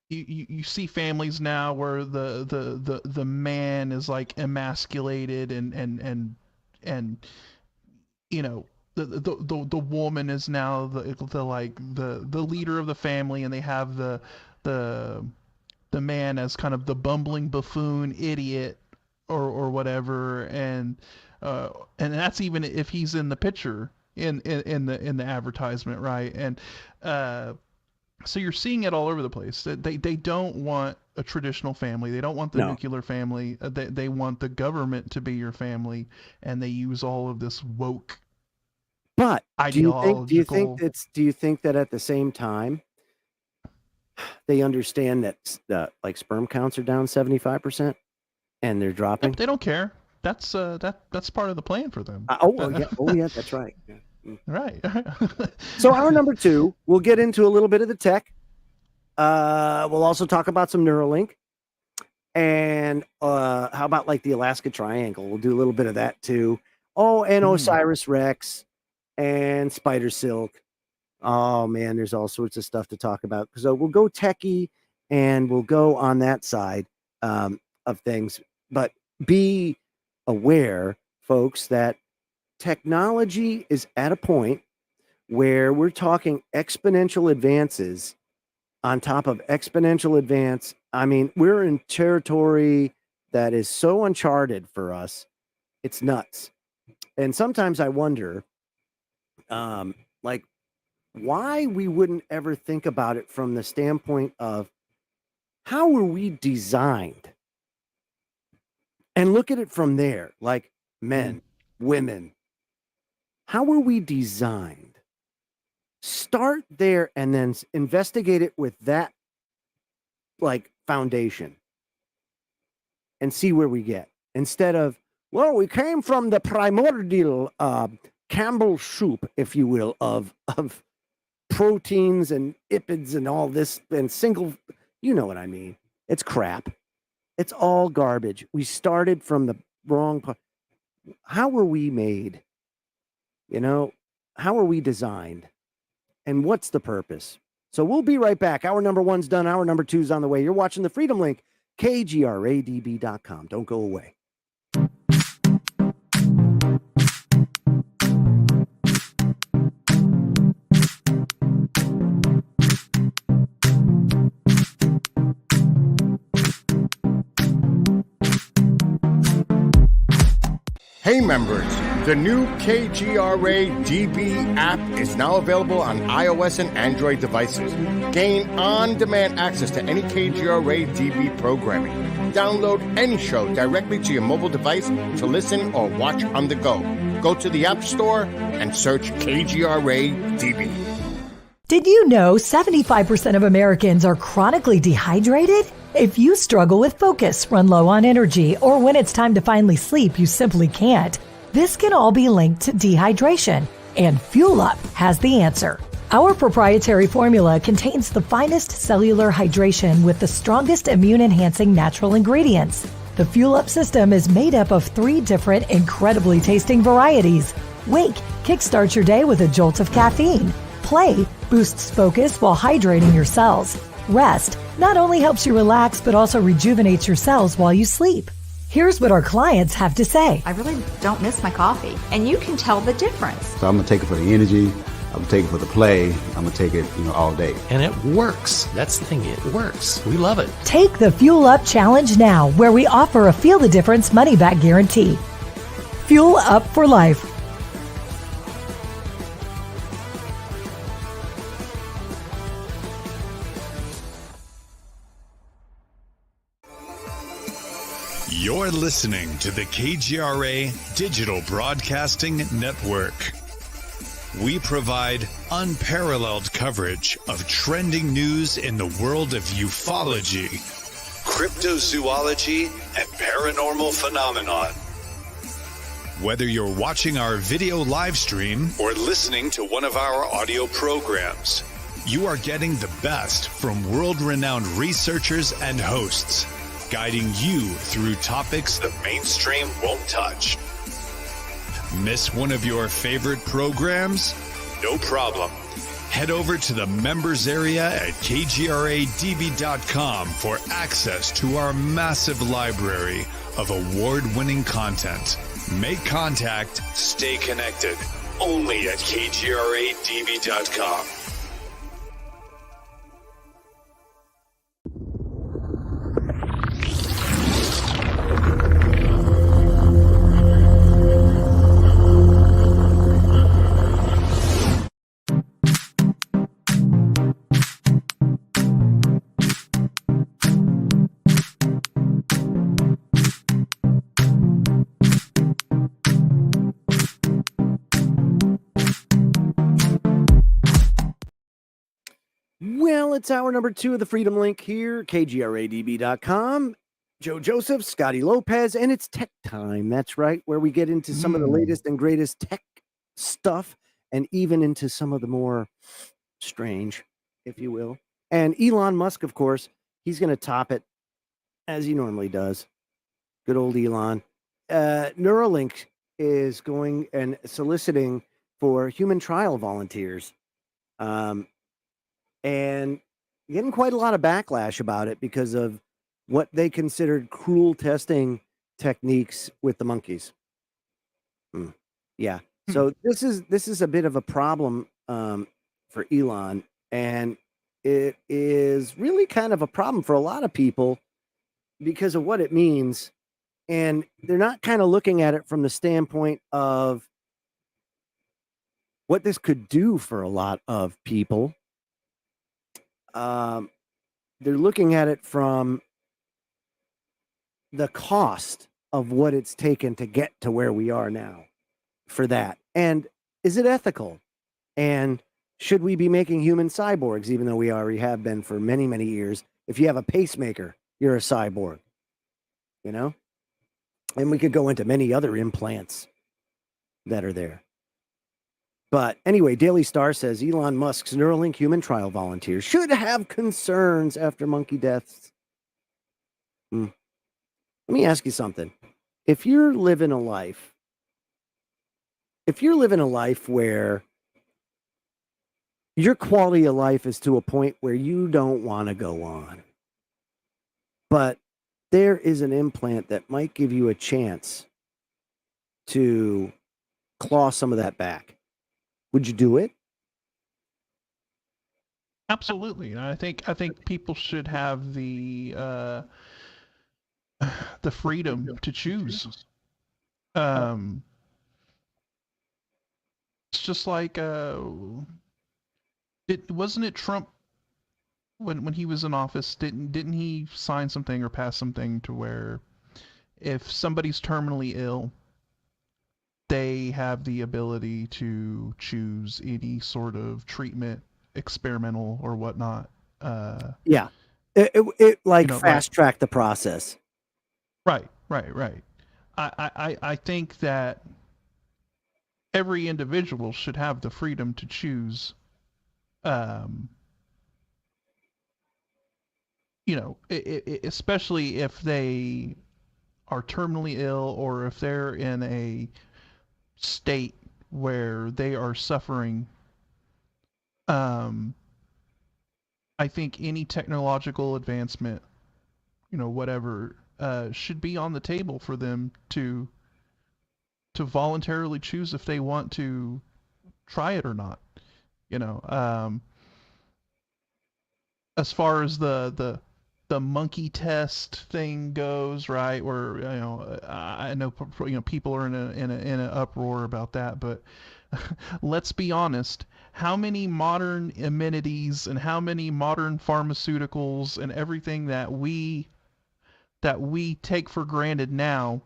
you see families now where the man is like emasculated, and you know, the woman is now the leader of the family, and they have the man as kind of the bumbling buffoon idiot or whatever, and that's even if he's in the picture in the advertisement, right? And So you're seeing it all over the place. They don't want a traditional family. They don't want the nuclear family. They want the government to be your family, and they use all of this woke. But ideological. do you think that at the same time they understand that like sperm counts are down 75% and they're dropping? Yep, they don't care. That's part of the plan for them. Yeah, that's right. Yeah. Right. So our number 2, we'll get into a little bit of the tech. We'll also talk about some Neuralink. And how about like the Alaska Triangle? We'll do a little bit of that too. Oh, and Osiris Rex and Spider Silk. Oh man, there's all sorts of stuff to talk about. So we'll go techie and we'll go on that side of things. But be aware, folks, that technology is at a point where we're talking exponential advances on top of exponential advance. I mean, we're in territory that is so uncharted for us. It's nuts. And sometimes I wonder, like, why we wouldn't ever think about it from the standpoint of how were we designed? And look at it from there, like men, women. How were we designed? Start there and then investigate it with that like foundation and see where we get. Instead of, well, we came from the primordial Campbell soup, if you will, of proteins and lipids and all this and single, you know what I mean. It's crap. It's all garbage. We started from the wrong part. How were we made? You know, how are we designed? And what's the purpose? So we'll be right back. Hour number 1's done. Hour number 2's on the way. You're watching the Freedom Link, KGRADB.com. Don't go away. Hey members, the new KGRA DB app is now available on iOS and Android devices. Gain on-demand access to any KGRA DB programming. Download any show directly to your mobile device to listen or watch on the go. Go to the App Store and search KGRA DB. Did you know 75% of Americans are chronically dehydrated? If you struggle with focus, run low on energy, or when it's time to finally sleep, you simply can't, this can all be linked to dehydration, and Fuel Up has the answer. Our proprietary formula contains the finest cellular hydration with the strongest immune-enhancing natural ingredients. The Fuel Up system is made up of 3 different incredibly tasting varieties. Wake kickstarts your day with a jolt of caffeine. Play boosts focus while hydrating your cells. Rest not only helps you relax, but also rejuvenates your cells while you sleep. Here's what our clients have to say. I really don't miss my coffee, and you can tell the difference. So I'm going to take it for the energy. I'm going to take it for the play. I'm going to take it, all day. And it works. That's the thing. It works. We love it. Take the Fuel Up Challenge now, where we offer a Feel the Difference money-back guarantee. Fuel Up for life. You're listening to the KGRA Digital Broadcasting Network. We provide unparalleled coverage of trending news in the world of ufology, cryptozoology, and paranormal phenomenon. Whether you're watching our video live stream or listening to one of our audio programs, you are getting the best from world-renowned researchers and hosts, guiding you through topics the mainstream won't touch. Miss one of your favorite programs? No problem. Head over to the members area at kgradb.com for access to our massive library of award-winning content. Make contact, stay connected. Only at kgradb.com. Well, it's hour number 2 of the Freedom Link here, kgradb.com. Joe Joseph, Scotty Lopez, and it's tech time. That's right, where we get into some of the latest and greatest tech stuff and even into some of the more strange, if you will. And Elon Musk, of course, he's going to top it as he normally does. Good old Elon. Neuralink is going and soliciting for human trial volunteers. And getting quite a lot of backlash about it because of what they considered cruel testing techniques with the monkeys. Yeah. So this is a bit of a problem for Elon, and it is really kind of a problem for a lot of people because of what it means. And they're not kind of looking at it from the standpoint of what this could do for a lot of people. They're looking at it from the cost of what it's taken to get to where we are now for that. And is it ethical? And should we be making human cyborgs, even though we already have been for many, many years? If you have a pacemaker, you're a cyborg, you know? And we could go into many other implants that are there. But anyway, Daily Star says Elon Musk's Neuralink human trial volunteers should have concerns after monkey deaths. Let me ask you something. If you're living a life where your quality of life is to a point where you don't want to go on, but there is an implant that might give you a chance to claw some of that back, would you do it? Absolutely. And I think people should have the freedom to choose. It's just like wasn't it Trump when he was in office, didn't he sign something or pass something to where if somebody's terminally ill, they have the ability to choose any sort of treatment, experimental or whatnot. Yeah. It like fast track the process. Right. I think that every individual should have the freedom to choose, especially if they are terminally ill or if they're in a state where they are suffering. I think any technological advancement, whatever, should be on the table for them to voluntarily choose if they want to try it or not. As far as the monkey test thing goes, right? Where I know people are in an uproar about that, but let's be honest. How many modern amenities and how many modern pharmaceuticals and everything that we take for granted now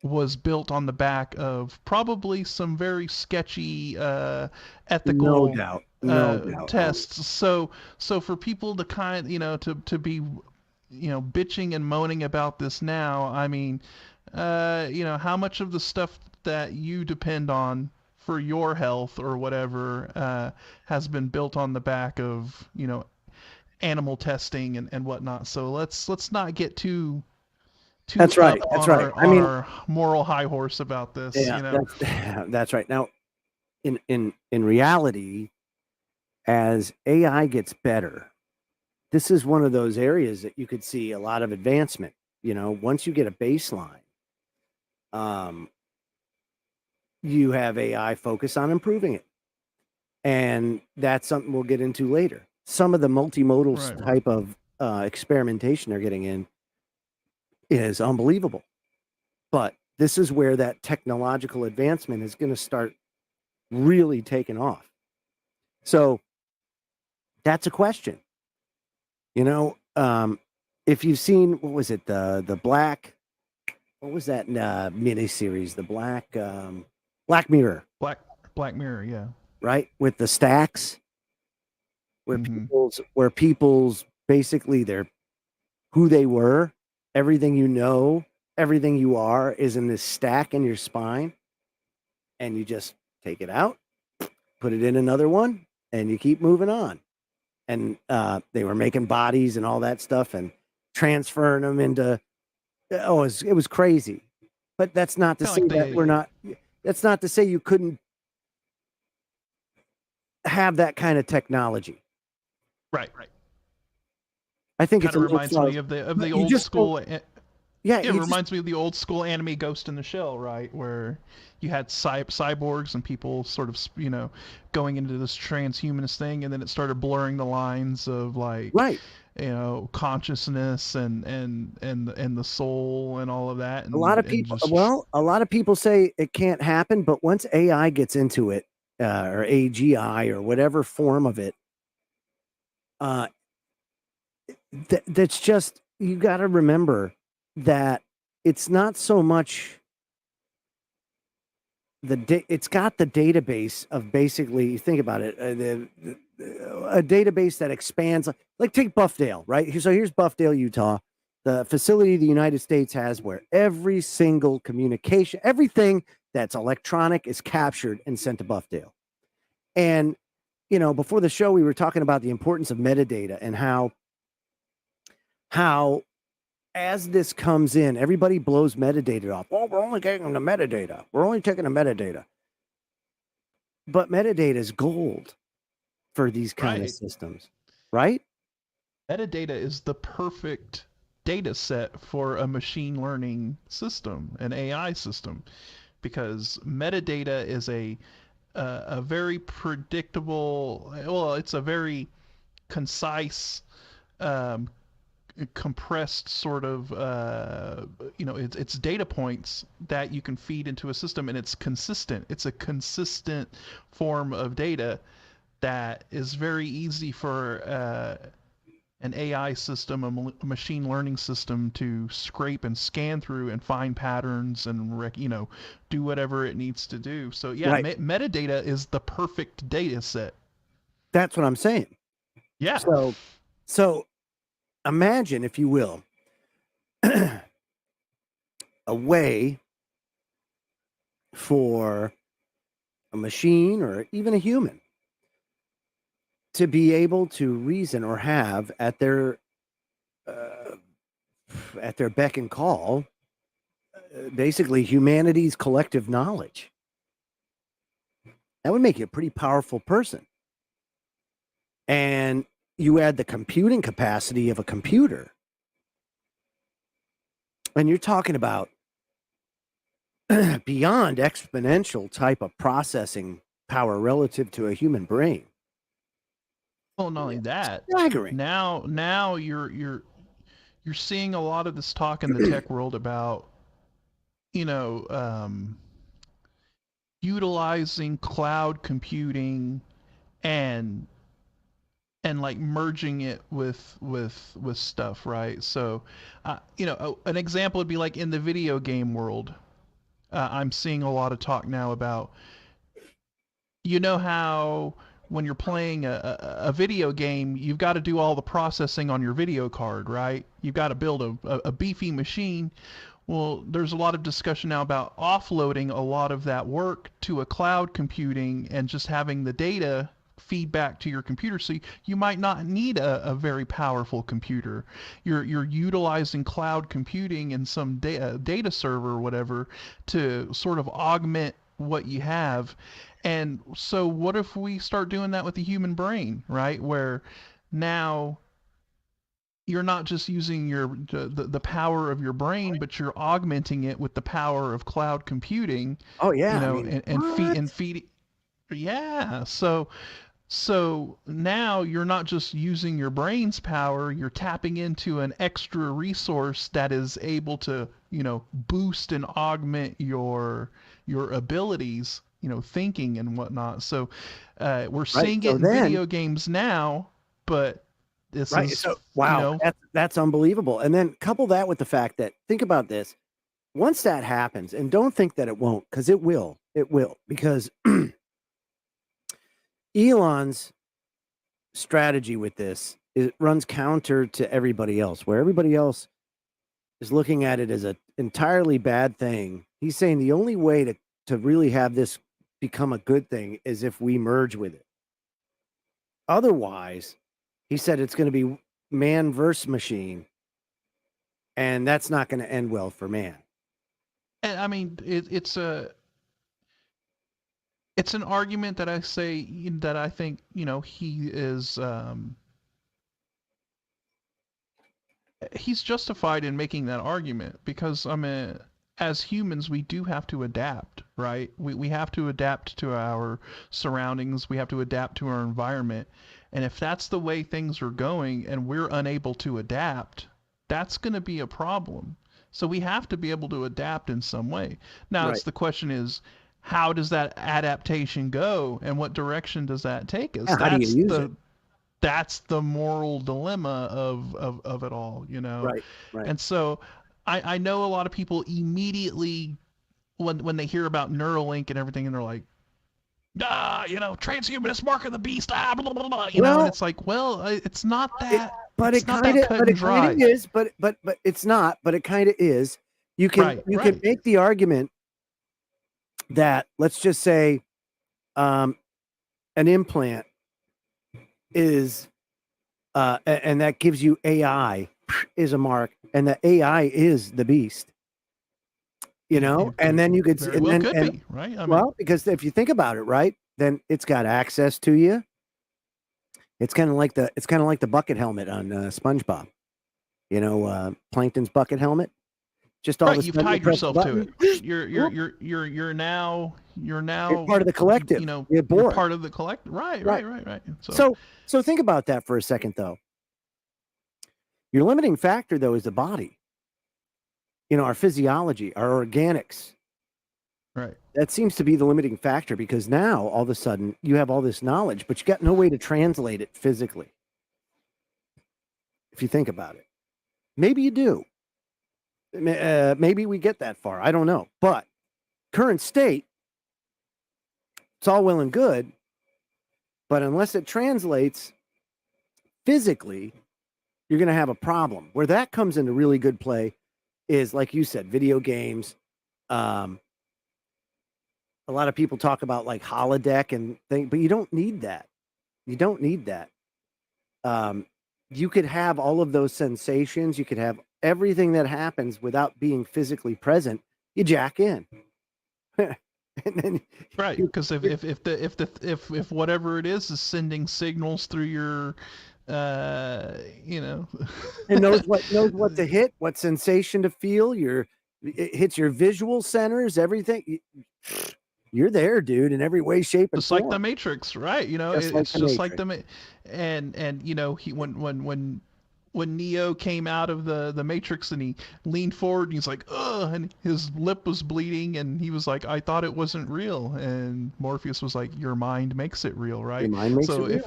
was built on the back of probably some very sketchy ethical no doubt. tests. So for people to to be bitching and moaning about this now, I mean, how much of the stuff that you depend on for your health or whatever has been built on the back of animal testing and whatnot. So let's not get too that's right. Our moral high horse about this. That's right. Now, in reality, as AI gets better, this is one of those areas that you could see a lot of advancement. Once you get a baseline, you have AI focus on improving it, and that's something we'll get into later. Some of the multimodal type of experimentation they're getting in is unbelievable. But this is where that technological advancement is going to start really taking off. So that's a question. If you've seen, what was it, the Black, what was that miniseries, the Black Mirror. Black Mirror, yeah. Right? With the stacks. where people's basically they're who they were, everything you know, everything you are is in this stack in your spine, and you just take it out, put it in another one, and you keep moving on. And they were making bodies and all that stuff and transferring them into it was crazy. But that's not to say that we're not that's not to say you couldn't have that kind of technology. Right. I think it reminds me of the old school. It reminds me of the old school anime Ghost in the Shell, right? Where you had cyborgs and people sort of, going into this transhumanist thing, and then it started blurring the lines of consciousness and the soul and all of that. And, a lot of people say it can't happen, but once AI gets into it, or AGI or whatever form of it, that's just, you got to remember that it's not so much it's got the database of basically, think about it, a database that expands, like take Buffdale, right? So here's Buffdale, Utah, the facility the United States has where every single communication, everything that's electronic is captured and sent to Buffdale. And, before the show, we were talking about the importance of metadata and how as this comes in, everybody blows metadata off. Oh, we're only taking the metadata. We're only taking the metadata. But metadata is gold for these kind of systems, right? Metadata is the perfect data set for a machine learning system, an AI system, because metadata is a very predictable, it's a very concise, compressed sort of it's data points that you can feed into a system, and it's consistent. It's a consistent form of data that is very easy for an AI system, a machine learning system, to scrape and scan through and find patterns and do whatever it needs to do. So metadata is the perfect data set. That's what I'm saying. Yeah. So imagine, if you will, a way for a machine or even a human to be able to reason or have at their beck and call, basically humanity's collective knowledge. That would make you a pretty powerful person. And you add the computing capacity of a computer, and you're talking about beyond exponential type of processing power relative to a human brain. Well, not only that, staggering. Now you're seeing a lot of this talk in the tech world about utilizing cloud computing and like merging it with stuff, right? So an example would be like in the video game world. I'm seeing a lot of talk now about how when you're playing a video game, you've got to do all the processing on your video card, right? You've got to build a beefy machine. Well, there's a lot of discussion now about offloading a lot of that work to a cloud computing and just having the data feedback to your computer. So you might not need a very powerful computer. You're utilizing cloud computing and some data server or whatever to sort of augment what you have. And so what if we start doing that with the human brain, right? Where now you're not just using the power of your brain, but you're augmenting it with the power of cloud computing. Oh yeah, and feed. Yeah, so now you're not just using your brain's power, you're tapping into an extra resource that is able to, boost and augment your abilities, thinking and whatnot. So we're seeing it in video games now, but this is... So, wow, that's unbelievable. And then couple that with the fact that, think about this, once that happens, and don't think that it won't, because it will, because Elon's strategy with this. It runs counter to everybody else, where everybody else is looking at it as an entirely bad thing. He's saying the only way to really have this become a good thing is if we merge with it. Otherwise, he said it's going to be man versus machine, and that's not going to end well for man. And I mean, it's an argument that I think, he is, he's justified in making that argument because, I mean, as humans, we do have to adapt, right? We have to adapt to our surroundings. We have to adapt to our environment. And if that's the way things are going and we're unable to adapt, that's going to be a problem. So we have to be able to adapt in some way. Now, Right. it's the question is, how does that adaptation go and what direction does that take us? Yeah, how do you use it? That's the moral dilemma of it all, Right. And so I know a lot of people immediately when they hear about Neuralink and everything, and they're like, transhumanist mark of the beast, blah, blah, blah, blah, and it's like, well, it's not that. But it's it not kind that of, cut but and it kind of dry. is. But it's not. But it kind of is. You can can make the argument that, let's just say, an implant is, and that gives you AI is a mark, and the AI is the beast. And then you could, Very well could be, right? I mean, because if you think about it, right, then it's got access to you. It's kind of like the bucket helmet on SpongeBob. Plankton's bucket helmet. Just all right, you've tied yourself to it. You're now you're part of the collective. You're part of the collective. Right. So think about that for a second, though. Your limiting factor, though, is the body. Our physiology, our organics. Right. That seems to be the limiting factor, because now all of a sudden you have all this knowledge, but you got no way to translate it physically. If you think about it, maybe you do. Maybe we get that far. I don't know. But current state, it's all well and good, but unless it translates physically, you're going to have a problem. Where that comes into really good play is, like you said, video games. A lot of people talk about like holodeck and things, but you don't need that. You don't need that. You could have all of those sensations. You could have everything that happens without being physically present. You jack in. And then right, because if whatever it is sending signals through your and knows what to hit, what sensation to feel, it hits your visual centers, everything. You're there, dude, in every way, shape, and form. Just like the Matrix, right? It's just like the and when Neo came out of the Matrix and he leaned forward and he's like, ugh, and his lip was bleeding and he was like, I thought it wasn't real. And Morpheus was like, your mind makes it real, right? Your mind makes it real.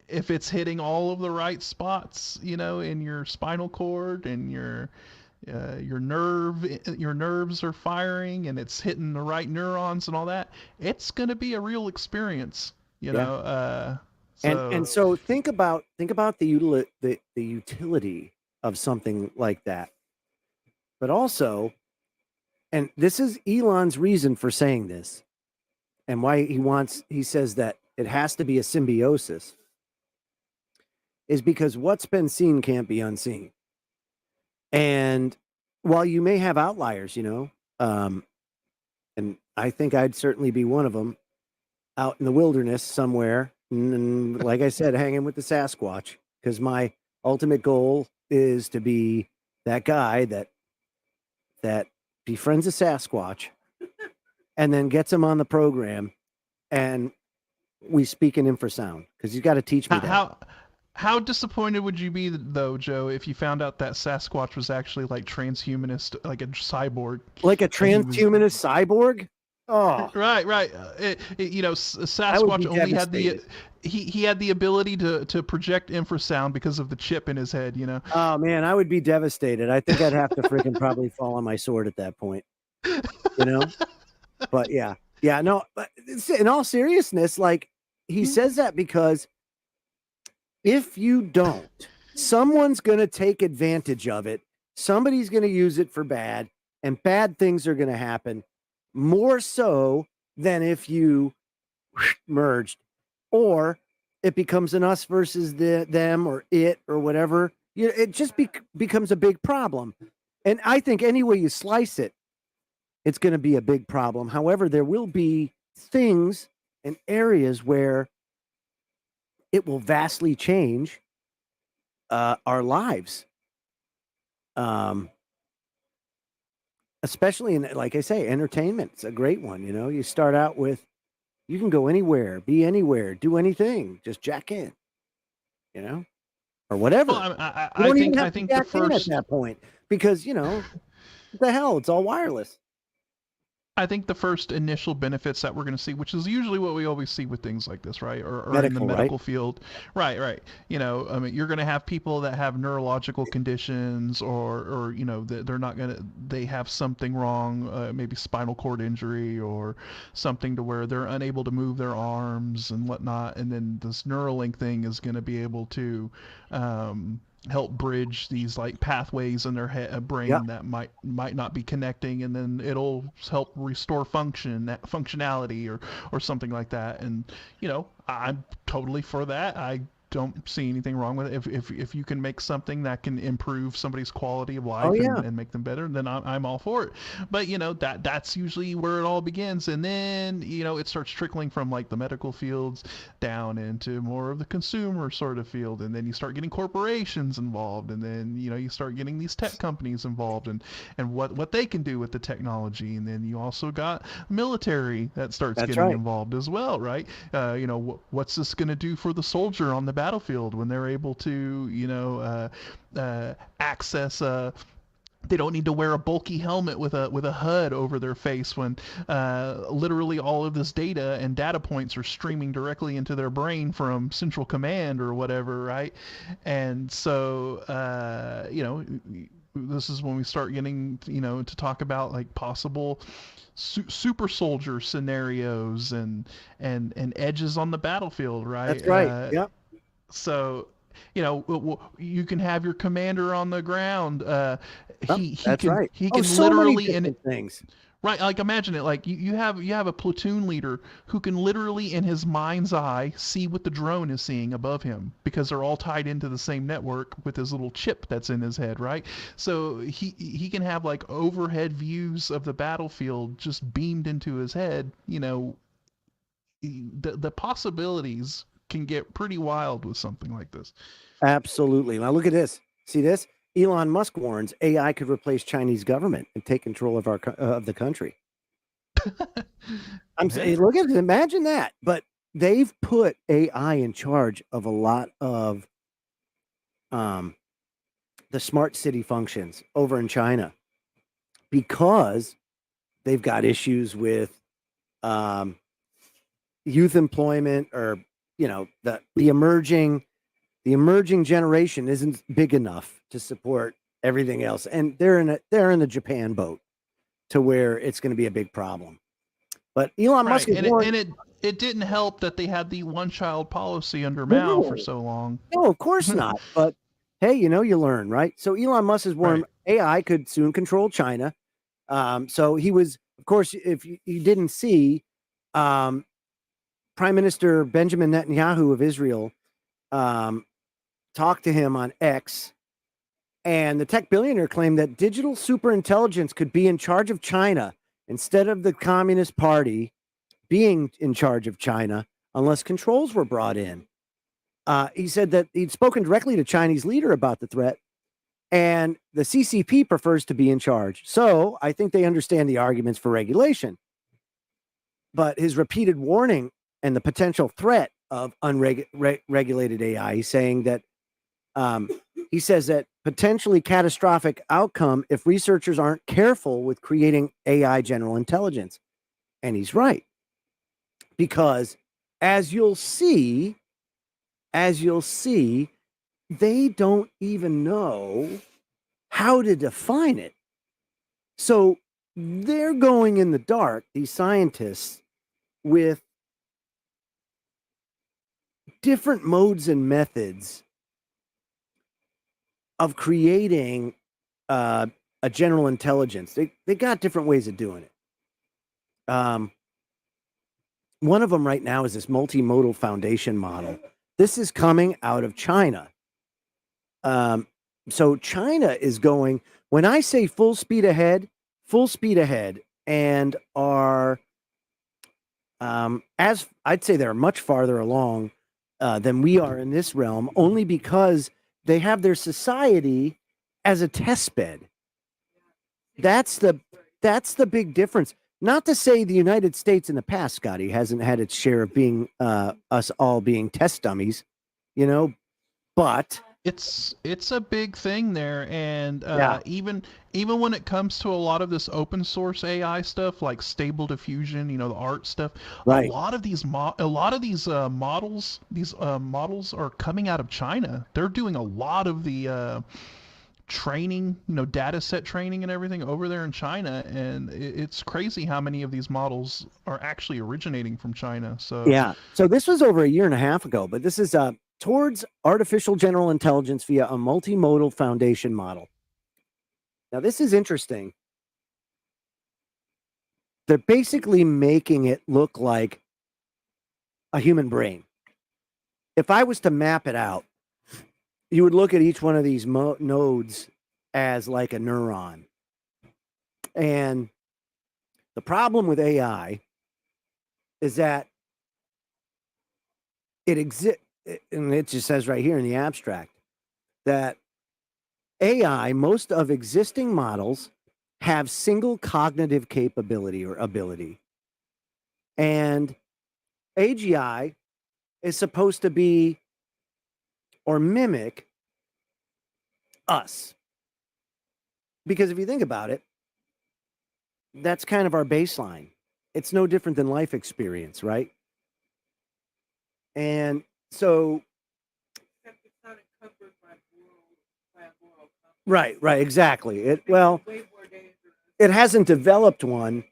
If it's hitting all of the right spots, in your spinal cord and your nerves are firing and it's hitting the right neurons and all that, it's going to be a real experience, And so think about the utility of something like that. But also, and this is Elon's reason for saying this, and why he says that it has to be a symbiosis, is because what's been seen can't be unseen. And while you may have outliers, and I think I'd certainly be one of them, out in the wilderness somewhere, and like I said, hanging with the Sasquatch, because my ultimate goal is to be that guy that befriends a Sasquatch and then gets him on the program, and we speak in infrasound, because you got to teach me that. How disappointed would you be, though, Joe, if you found out that Sasquatch was actually like transhumanist, like a cyborg? Like a transhumanist cyborg? Oh, right. Sasquatch only had he had the ability to project infrasound because of the chip in his head. Oh man, I would be devastated. I think I'd have to freaking probably fall on my sword at that point. But yeah, no. But in all seriousness, like he says that because If you don't, someone's going to take advantage of it. Somebody's going to use it for bad, and bad things are going to happen more so than if you merged, or it becomes an us versus them or it or whatever. It just becomes a big problem. And I think any way you slice it, it's going to be a big problem. However, there will be things and areas where it will vastly change our lives. Especially in, like I say, entertainment. It's a great one. You start out with, you can go anywhere, be anywhere, do anything, just jack in, or whatever. Well, I think the first at that point, because what the hell, it's all wireless. I think the first initial benefits that we're going to see, which is usually what we always see with things like this, right? Or in the medical field. Right. I mean, you're going to have people that have neurological conditions or they're not going to, they have something wrong, maybe spinal cord injury or something to where they're unable to move their arms and whatnot. And then this Neuralink thing is going to be able to, help bridge these like pathways in their brain that might not be connecting, and then it'll help restore functionality or something like that. And I'm totally for that. I don't see anything wrong with it. If you can make something that can improve somebody's quality of life and make them better, then I'm all for it. But that's usually where it all begins, and then it starts trickling from like the medical fields down into more of the consumer sort of field, and then you start getting corporations involved, and then you start getting these tech companies involved and what they can do with the technology, and then you also got military that starts getting involved as well, right? What's this going to do for the soldier on the battlefield when they're able to access they don't need to wear a bulky helmet with a HUD over their face when literally all of this data and data points are streaming directly into their brain from central command or whatever, right? And so this is when we start getting to talk about like possible super soldier scenarios and edges on the battlefield, right? That's right. Yep. So, you can have your commander on the ground. He that's can, right. He can so literally many different things. Right, like imagine it. Like you have a platoon leader who can literally, in his mind's eye, see what the drone is seeing above him because they're all tied into the same network with his little chip that's in his head, right? So he can have like overhead views of the battlefield just beamed into his head. The possibilities can get pretty wild with something like this. Absolutely. Now look at this. See this? Elon Musk warns AI could replace Chinese government and take control of of the country. I'm saying, look at it. Imagine that. But they've put AI in charge of a lot of the smart city functions over in China because they've got issues with youth employment, or the emerging generation isn't big enough to support everything else, and they're in the Japan boat to where it's going to be a big problem. But Elon Musk it didn't help that they had the one-child policy under Mao for so long. No, of course not. But hey, you learn, right? So Elon Musk has warned AI could soon control China. So he was, of course, if you didn't see, Prime Minister Benjamin Netanyahu of Israel talked to him on X, and the tech billionaire claimed that digital superintelligence could be in charge of China instead of the Communist Party being in charge of China unless controls were brought in. He said that he'd spoken directly to Chinese leader about the threat, and the CCP prefers to be in charge. So I think they understand the arguments for regulation. But his repeated warning and the potential threat of unregulated AI, he's saying that he says that potentially catastrophic outcome if researchers aren't careful with creating AI general intelligence. And he's right. Because as you'll see, they don't even know how to define it. So they're going in the dark, these scientists, with different modes and methods of creating a general intelligence. They got different ways of doing it. One of them right now is this multimodal foundation model. This is coming out of China. So China is going, when I say full speed ahead, and are, as I'd say they're much farther along than we are in this realm, only because they have their society as a test bed. That's the big difference. Not to say the United States in the past, Scotty, hasn't had its share of being us all being test dummies, but it's a big thing there, and even when it comes to a lot of this open source AI stuff like Stable Diffusion, the art stuff, right. a lot of these models are coming out of China. They're doing a lot of the training, data set training and everything over there in China, and it's crazy how many of these models are actually originating from China. So this was over a year and a half ago, but this is towards artificial general intelligence via a multimodal foundation model. Now, this is interesting. They're basically making it look like a human brain. If I was to map it out, you would look at each one of these nodes as like a neuron. And the problem with AI is that it exists, and it just says right here in the abstract that AI, most of existing models, have single cognitive capability or ability. And AGI is supposed to be or mimic us. Because if you think about it, that's kind of our baseline. It's no different than life experience, right? And so, right, exactly. It hasn't developed one,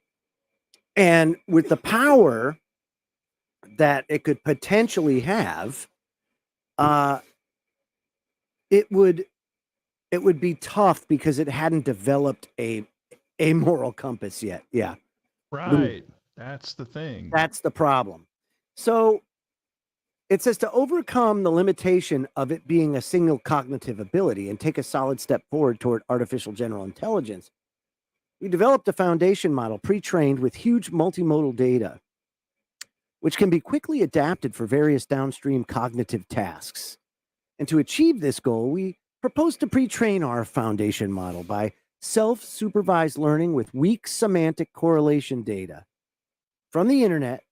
and with the power that it could potentially have, it would be tough because it hadn't developed a moral compass yet. Yeah, right. That's the thing. That's the problem. So it says to overcome the limitation of it being a single cognitive ability and take a solid step forward toward artificial general intelligence, we developed a foundation model pre-trained with huge multimodal data, which can be quickly adapted for various downstream cognitive tasks. And to achieve this goal, we propose to pre-train our foundation model by self-supervised learning with weak semantic correlation data from the internet,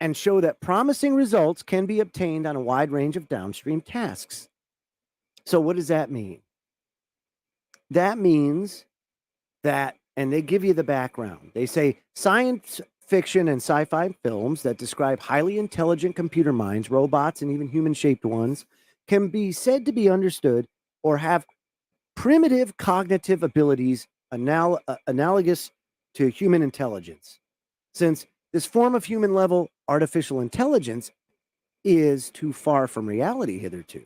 and show that promising results can be obtained on a wide range of downstream tasks. So what does that mean? That means that, and they give you the background. They say science fiction and sci-fi films that describe highly intelligent computer minds, robots, and even human-shaped ones can be said to be understood or have primitive cognitive abilities analogous to human intelligence. Since this form of human-level artificial intelligence is too far from reality hitherto,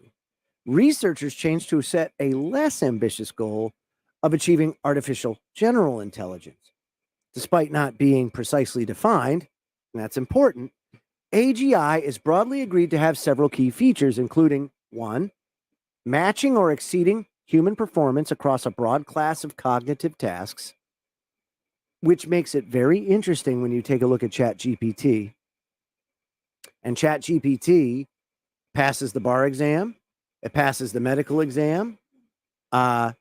researchers changed to set a less ambitious goal of achieving artificial general intelligence. Despite not being precisely defined, and that's important, AGI is broadly agreed to have several key features, including 1, matching or exceeding human performance across a broad class of cognitive tasks, which makes it very interesting when you take a look at ChatGPT. And ChatGPT passes the bar exam. It passes the medical exam. It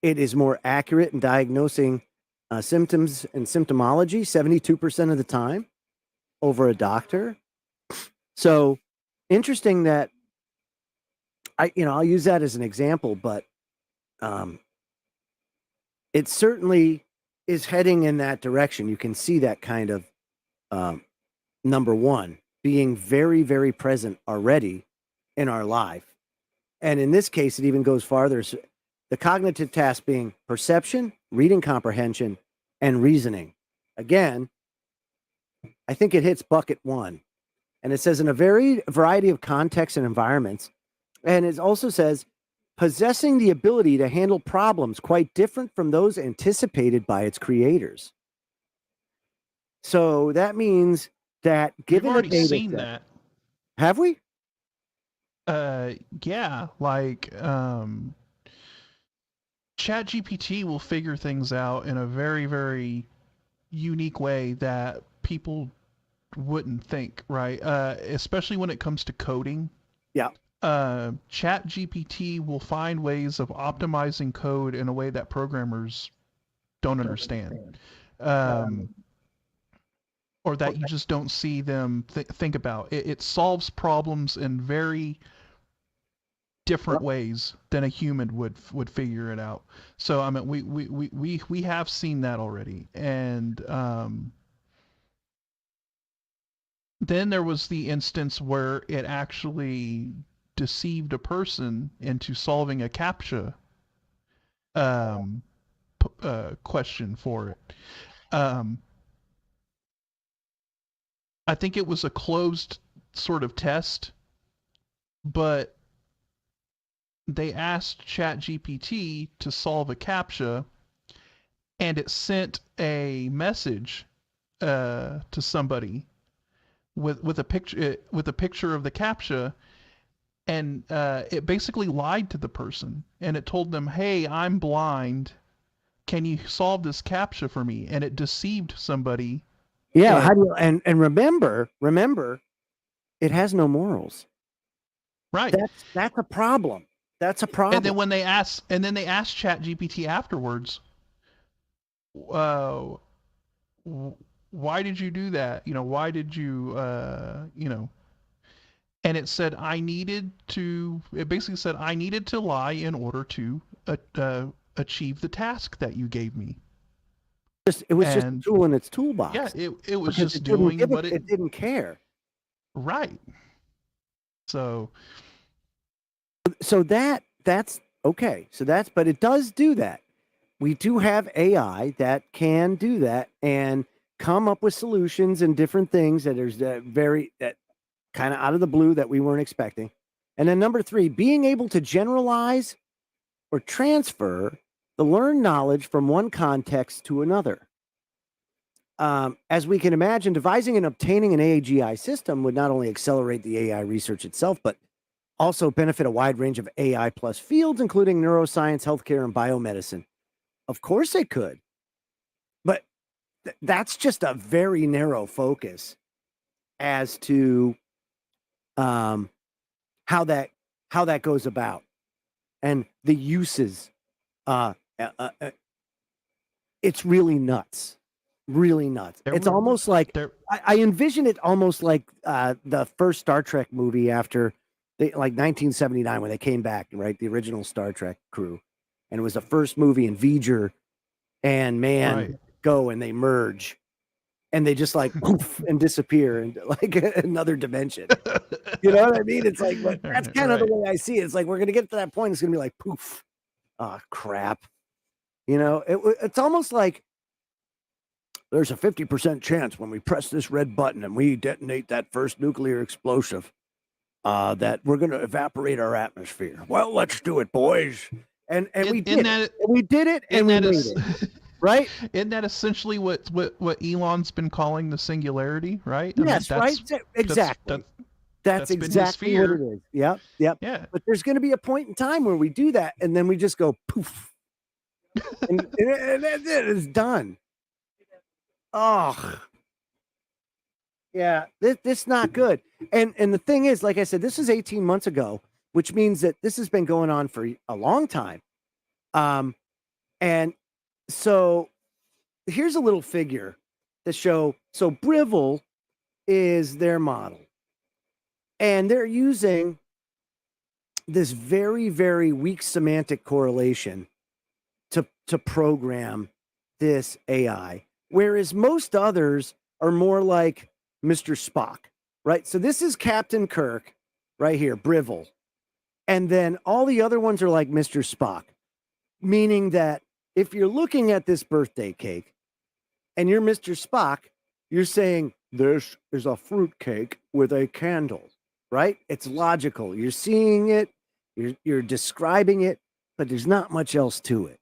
is more accurate in diagnosing symptoms and symptomology 72% of the time over a doctor. So interesting that I'll use that as an example, but it certainly is heading in that direction. You can see that kind of number one being very, very present already in our life. And in this case, it even goes farther. So the cognitive tasks being perception, reading comprehension, and reasoning. Again, I think it hits bucket 1. And it says in a variety of contexts and environments. And it also says possessing the ability to handle problems quite different from those anticipated by its creators. So that means that given We've already the data seen set, that. have we? Yeah, like ChatGPT will figure things out in a very, very unique way that people wouldn't think, right? Especially when it comes to coding. Yeah. ChatGPT will find ways of optimizing code in a way that programmers don't understand. Or that you just don't see them think about. It solves problems in very different ways than a human would figure it out. So I mean, we have seen that already, and then there was the instance where it actually deceived a person into solving a CAPTCHA question for it. I think it was a closed sort of test, but they asked ChatGPT to solve a CAPTCHA, and it sent a message to somebody with a picture of the CAPTCHA, and it basically lied to the person, and it told them, "Hey, I'm blind. Can you solve this CAPTCHA for me?" And it deceived somebody. Yeah, how do you, and remember, it has no morals. Right. That's a problem. That's a problem. And then when they asked ChatGPT afterwards, why did you do that? Why did you, and it said, it basically said, I needed to lie in order to achieve the task that you gave me. It was just a tool in its toolbox. Yeah, it was just doing what it didn't care. Right. So that's okay. But it does do that. We do have AI that can do that and come up with solutions and different things that kind of out of the blue that we weren't expecting. And then number 3, being able to generalize or transfer the learned knowledge from one context to another. As we can imagine, devising and obtaining an AGI system would not only accelerate the AI research itself, but also benefit a wide range of AI plus fields, including neuroscience, healthcare, and biomedicine. Of course it could. But that's just a very narrow focus as to how that goes about and the uses. It's really nuts. Really nuts. It's almost like I envision it almost like the first Star Trek movie after like 1979 when they came back, right? The original Star Trek crew, and it was the first movie, and V'ger and Man go and they merge, and they just like poof and disappear into like another dimension. You know what I mean? It's like that's kind of the way I see it. It's like we're gonna get to that point. It's gonna be like poof. Oh crap. It's almost like there's a 50% chance when we press this red button and we detonate that first nuclear explosive that we're going to evaporate our atmosphere. Well, let's do it, boys. And we did it. We did it, and we made it. Right? Isn't that essentially what Elon's been calling the singularity, right? Yes, right? Exactly. That's exactly what it is. Yep. Yeah. But there's going to be a point in time where we do that, and then we just go poof. and it's done. Oh, yeah, this is not good. And the thing is, like I said, this is 18 months ago, which means that this has been going on for a long time. And so here's a little figure to show. So Briville is their model, and they're using this very, very weak semantic correlation to program this AI. Whereas most others are more like Mr. Spock, right? So this is Captain Kirk right here, Briville. And then all the other ones are like Mr. Spock, meaning that if you're looking at this birthday cake and you're Mr. Spock, You're saying this is a fruitcake with a candle, right? It's logical. You're seeing it, you're describing it, but there's not much else to it.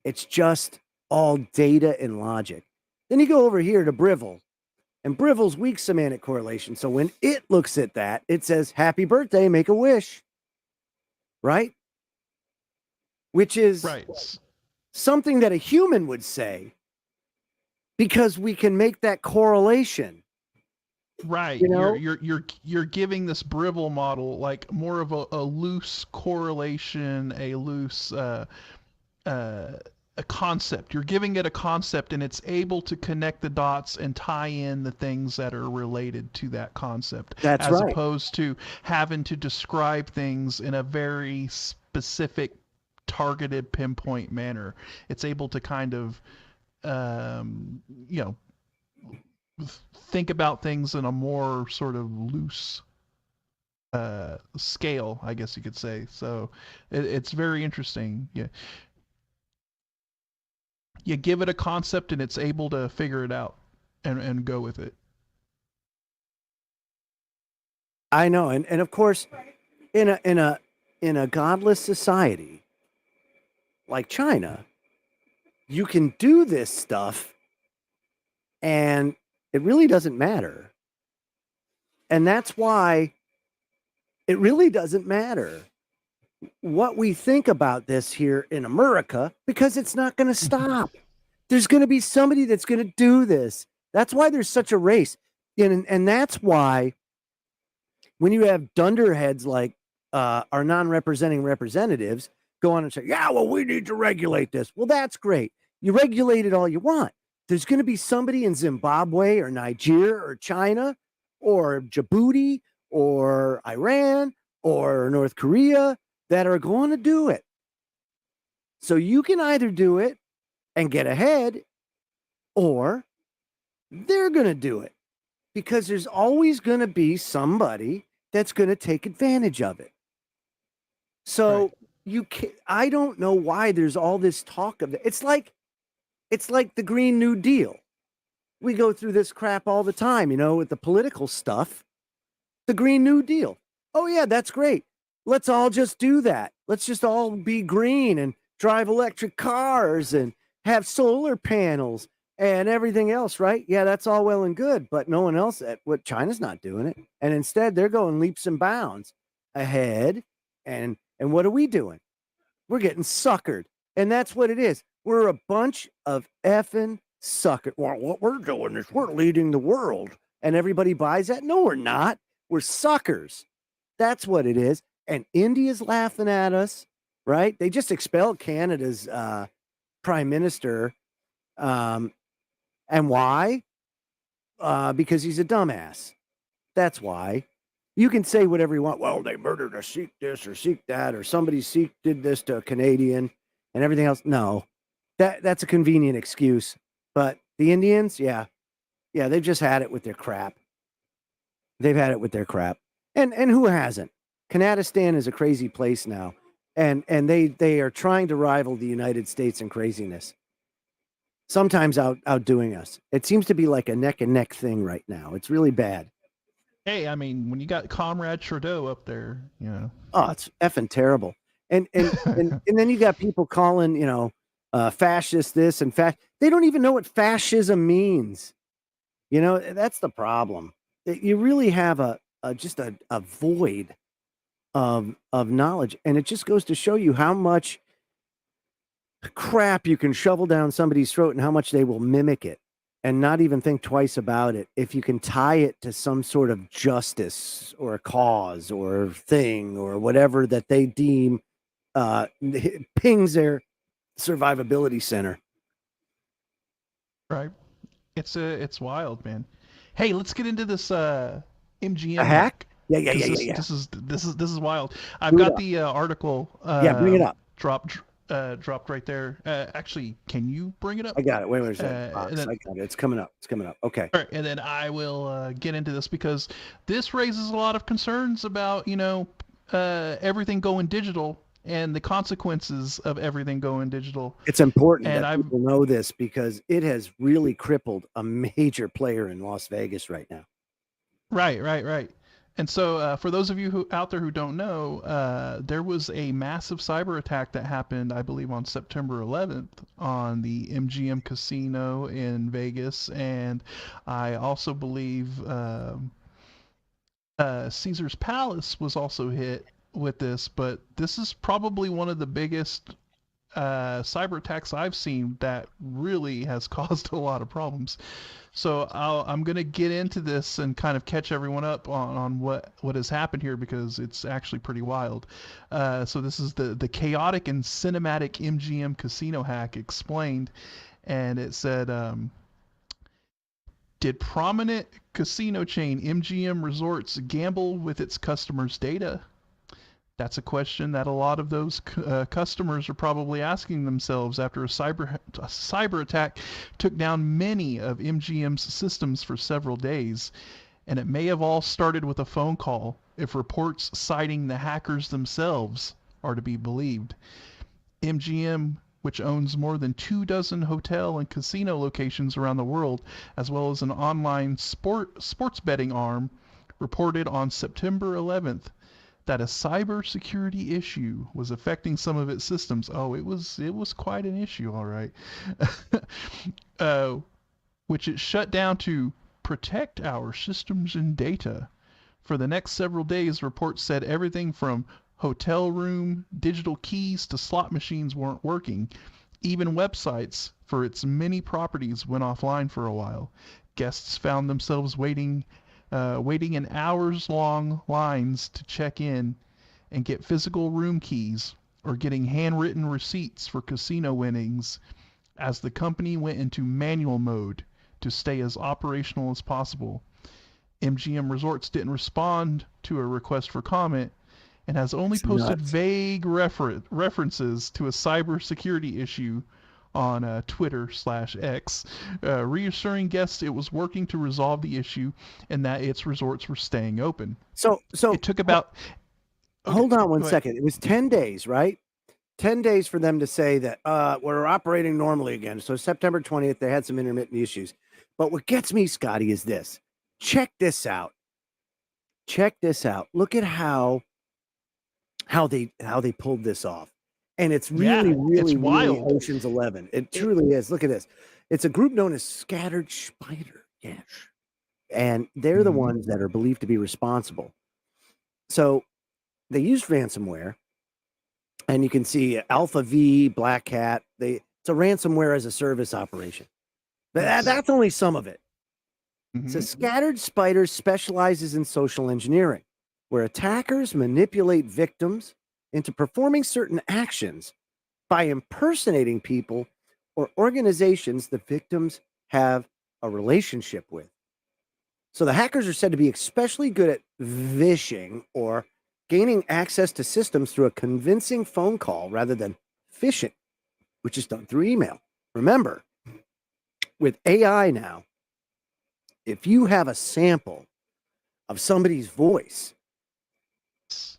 It's just all data and logic. Then you go over here to Briville, and Briville's weak semantic correlation. So when it looks at that, it says, happy birthday, make a wish. Right? Which is something that a human would say because we can make that correlation. Right. You know? You're giving this Briville model like more of a loose correlation, a loose a concept. You're giving it a concept, and it's able to connect the dots and tie in the things that are related to that concept. That's as right. Opposed to having to describe things in a very specific, targeted, pinpoint manner. It's able to kind of, think about things in a more sort of loose scale, I guess you could say. So it's very interesting. Yeah. You give it a concept and it's able to figure it out and go with it. I know. And of course, in a godless society like China, you can do this stuff and it really doesn't matter. And that's why it really doesn't matter what we think about this here in America, because it's not going to stop. There's going to be somebody that's going to do this. That's why there's such a race. And that's why when you have dunderheads like our non-representing representatives go on and say, yeah, well, we need to regulate this. Well, that's great. You regulate it all you want. There's going to be somebody in Zimbabwe or Nigeria or China or Djibouti or Iran or North Korea that are going to do it. So you can either do it and get ahead, or they're going to do it, because there's always going to be somebody that's going to take advantage of it. So I don't know why there's all this talk of it. It's like the Green New Deal. We go through this crap all the time, with the political stuff. The Green New Deal. Oh yeah, that's great. Let's all just do that. Let's just all be green and drive electric cars and have solar panels and everything else, right? Yeah, that's all well and good, but no one else, China's not doing it. And instead they're going leaps and bounds ahead. And what are we doing? We're getting suckered. And that's what it is. We're a bunch of effing suckers. Well, what we're doing is we're leading the world. And everybody buys that? No, we're not. We're suckers. That's what it is. And India's laughing at us, right? They just expelled Canada's prime minister. And why? Because he's a dumbass. That's why. You can say whatever you want. Well, they murdered a Sikh this or Sikh that, or somebody Sikh did this to a Canadian and everything else. No, that's a convenient excuse. But the Indians, yeah, they've just had it with their crap. They've had it with their crap. And who hasn't? Kanadistan is a crazy place now. And they are trying to rival the United States in craziness. Sometimes outdoing us. It seems to be like a neck and neck thing right now. It's really bad. Hey, I mean, when you got Comrade Trudeau up there, Oh, it's effing terrible. And then you got people calling, fascist this and they don't even know what fascism means. That's the problem. You really have just a void of knowledge, and it just goes to show you how much crap you can shovel down somebody's throat and how much they will mimic it and not even think twice about it if you can tie it to some sort of justice or a cause or thing or whatever that they deem pings their survivability center. Right. It's wild, man. Hey, let's get into this MGM hack. Yeah. This is wild. I've got the article. Bring it up. Dropped right there. Actually, can you bring it up? I got it. Wait a second. I got it. It's coming up. Okay. All right, and then I will get into this because this raises a lot of concerns about everything going digital and the consequences of everything going digital. It's important And that people know this because it has really crippled a major player in Las Vegas right now. Right. And so for those of you out there who don't know, there was a massive cyber attack that happened, I believe, on September 11th on the MGM casino in Vegas. And I also believe Caesar's Palace was also hit with this. But this is probably one of the biggest cyber attacks I've seen that really has caused a lot of problems. So I'm going to get into this and kind of catch everyone up on what has happened here because it's actually pretty wild. So this is the chaotic and cinematic MGM casino hack explained. And it said, did prominent casino chain MGM Resorts gamble with its customers' data? That's a question that a lot of those customers are probably asking themselves after a cyber attack took down many of MGM's systems for several days. And it may have all started with a phone call, if reports citing the hackers themselves are to be believed. MGM, which owns more than 24 hotel and casino locations around the world, as well as an online sports betting arm, reported on September 11th that a cybersecurity issue was affecting some of its systems. Oh, it was quite an issue, all right. Which it shut down to protect our systems and data. For the next several days, reports said everything from hotel room, digital keys to slot machines weren't working. Even websites for its many properties went offline for a while. Guests found themselves waiting in hours-long lines to check in and get physical room keys or getting handwritten receipts for casino winnings as the company went into manual mode to stay as operational as possible. MGM Resorts didn't respond to a request for comment and has only posted vague references to a cybersecurity issue on Twitter/X, reassuring guests it was working to resolve the issue and that its resorts were staying open. So it took about... Hold on one second. It was 10 days, right? 10 days for them to say that we're operating normally again. So September 20th, they had some intermittent issues. But what gets me, Scotty, is this. Check this out. Look at how they pulled this off. And it's really wild. Really Ocean's 11. It truly is. Look at this. It's a group known as Scattered Spider. Yes. And they're the ones that are believed to be responsible. So they used ransomware. And you can see Alpha V, Black Hat. It's a ransomware as a service operation. But that's only some of it. So Scattered Spider specializes in social engineering, where attackers manipulate victims into performing certain actions by impersonating people or organizations the victims have a relationship with. So the hackers are said to be especially good at vishing or gaining access to systems through a convincing phone call rather than phishing, which is done through email. Remember, with AI now, if you have a sample of somebody's voice,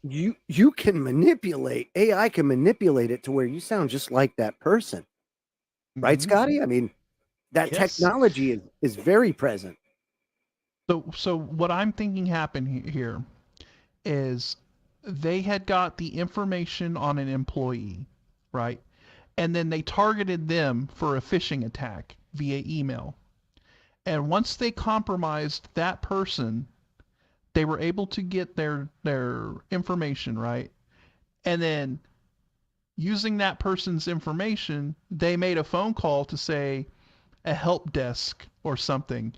you can manipulate, AI can manipulate it to where you sound just like that person. Right, Scotty? I mean, that technology is very present. So what I'm thinking happened here is they had got the information on an employee, right? And then they targeted them for a phishing attack via email. And once they compromised that person, they were able to get their information, right? And then using that person's information, they made a phone call to say a help desk or something,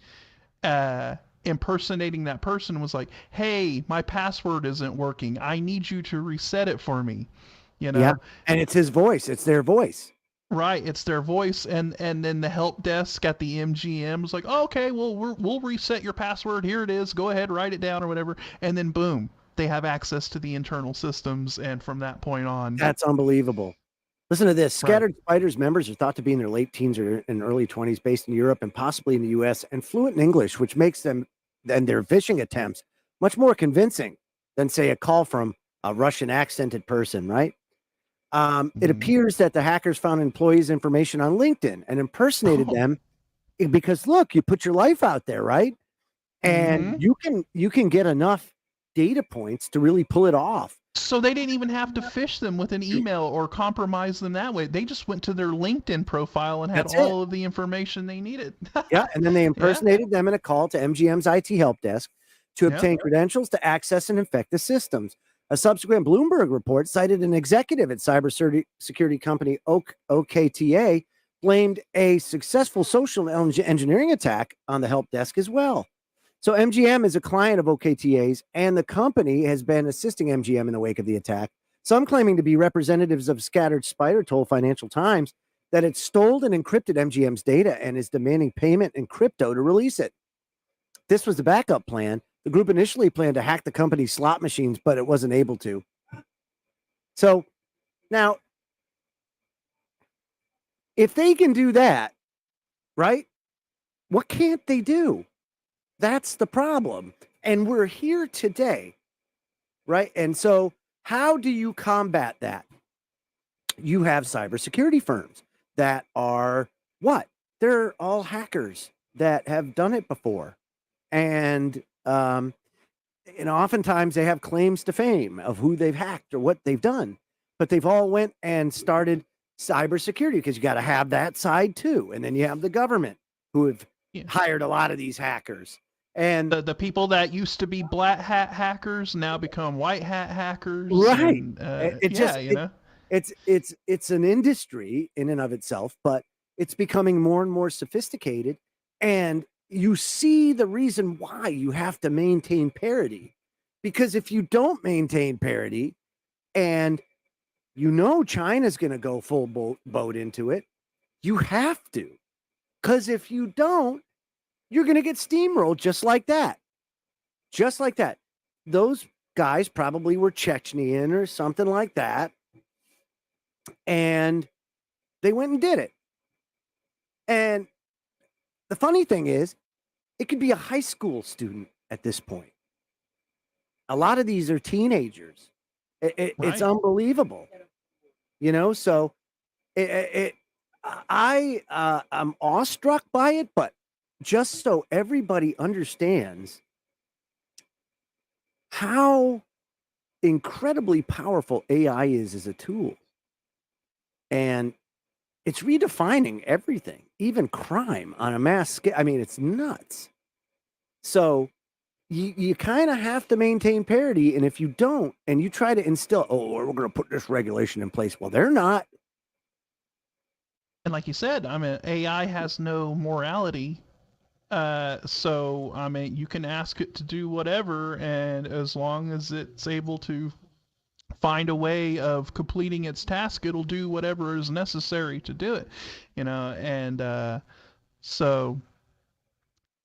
impersonating that person, was like, hey, my password isn't working. I need you to reset it for me. You know? Yeah, and it's his voice. It's their voice. Right, it's their voice, and then the help desk at the MGM was like, oh, okay, well, we'll reset your password. Here it is. Go ahead, write it down or whatever. And then boom, they have access to the internal systems, and from that point on, that's unbelievable. Listen to this. Scattered Spiders members are thought to be in their late teens or in early 20s, based in Europe and possibly in the US, and fluent in English, which makes them and their phishing attempts much more convincing than, say, a call from a Russian accented person, right? It appears that the hackers found employees' information on LinkedIn and impersonated them because, look, you put your life out there, right? And you can get enough data points to really pull it off. So they didn't even have to phish them with an email or compromise them that way. They just went to their LinkedIn profile and had all of the information they needed. Yeah, and then they impersonated them in a call to MGM's IT help desk to obtain credentials to access and infect the systems. A subsequent Bloomberg report cited an executive at cybersecurity company OKTA blamed a successful social engineering attack on the help desk as well. So MGM is a client of OKTA's, and the company has been assisting MGM in the wake of the attack. Some claiming to be representatives of Scattered Spider told Financial Times that it stole and encrypted MGM's data and is demanding payment in crypto to release it. This was the backup plan. The group initially planned to hack the company's slot machines, but it wasn't able to. So now, if they can do that, right, what can't they do? That's the problem. And we're here today, right? And so how do you combat that? You have cybersecurity firms that are what? They're all hackers that have done it before. And oftentimes they have claims to fame of who they've hacked or what they've done. But they've all went and started cybersecurity because you got to have that side too. And then you have the government who have hired a lot of these hackers. And the people that used to be black hat hackers now become white hat hackers. Right. And, it's an industry in and of itself, but it's becoming more and more sophisticated. And you see the reason why you have to maintain parity, because if you don't maintain parity and China's going to go full boat into it, you have to, because if you don't, you're going to get steamrolled just like that. Just like that. Those guys probably were Chechenian or something like that. And they went and did it. And the funny thing is, it could be a high school student at this point. A lot of these are teenagers. It's unbelievable. So I'm awestruck by it, but just so everybody understands how incredibly powerful AI is as a tool. And it's redefining everything, even crime on a mass scale. I mean, it's nuts. So you kind of have to maintain parity. And if you don't, and you try to instill, we're going to put this regulation in place. Well, they're not. And like you said, I mean, AI has no morality. So, I mean, you can ask it to do whatever, and as long as it's able to find a way of completing its task, it'll do whatever is necessary to do it, and so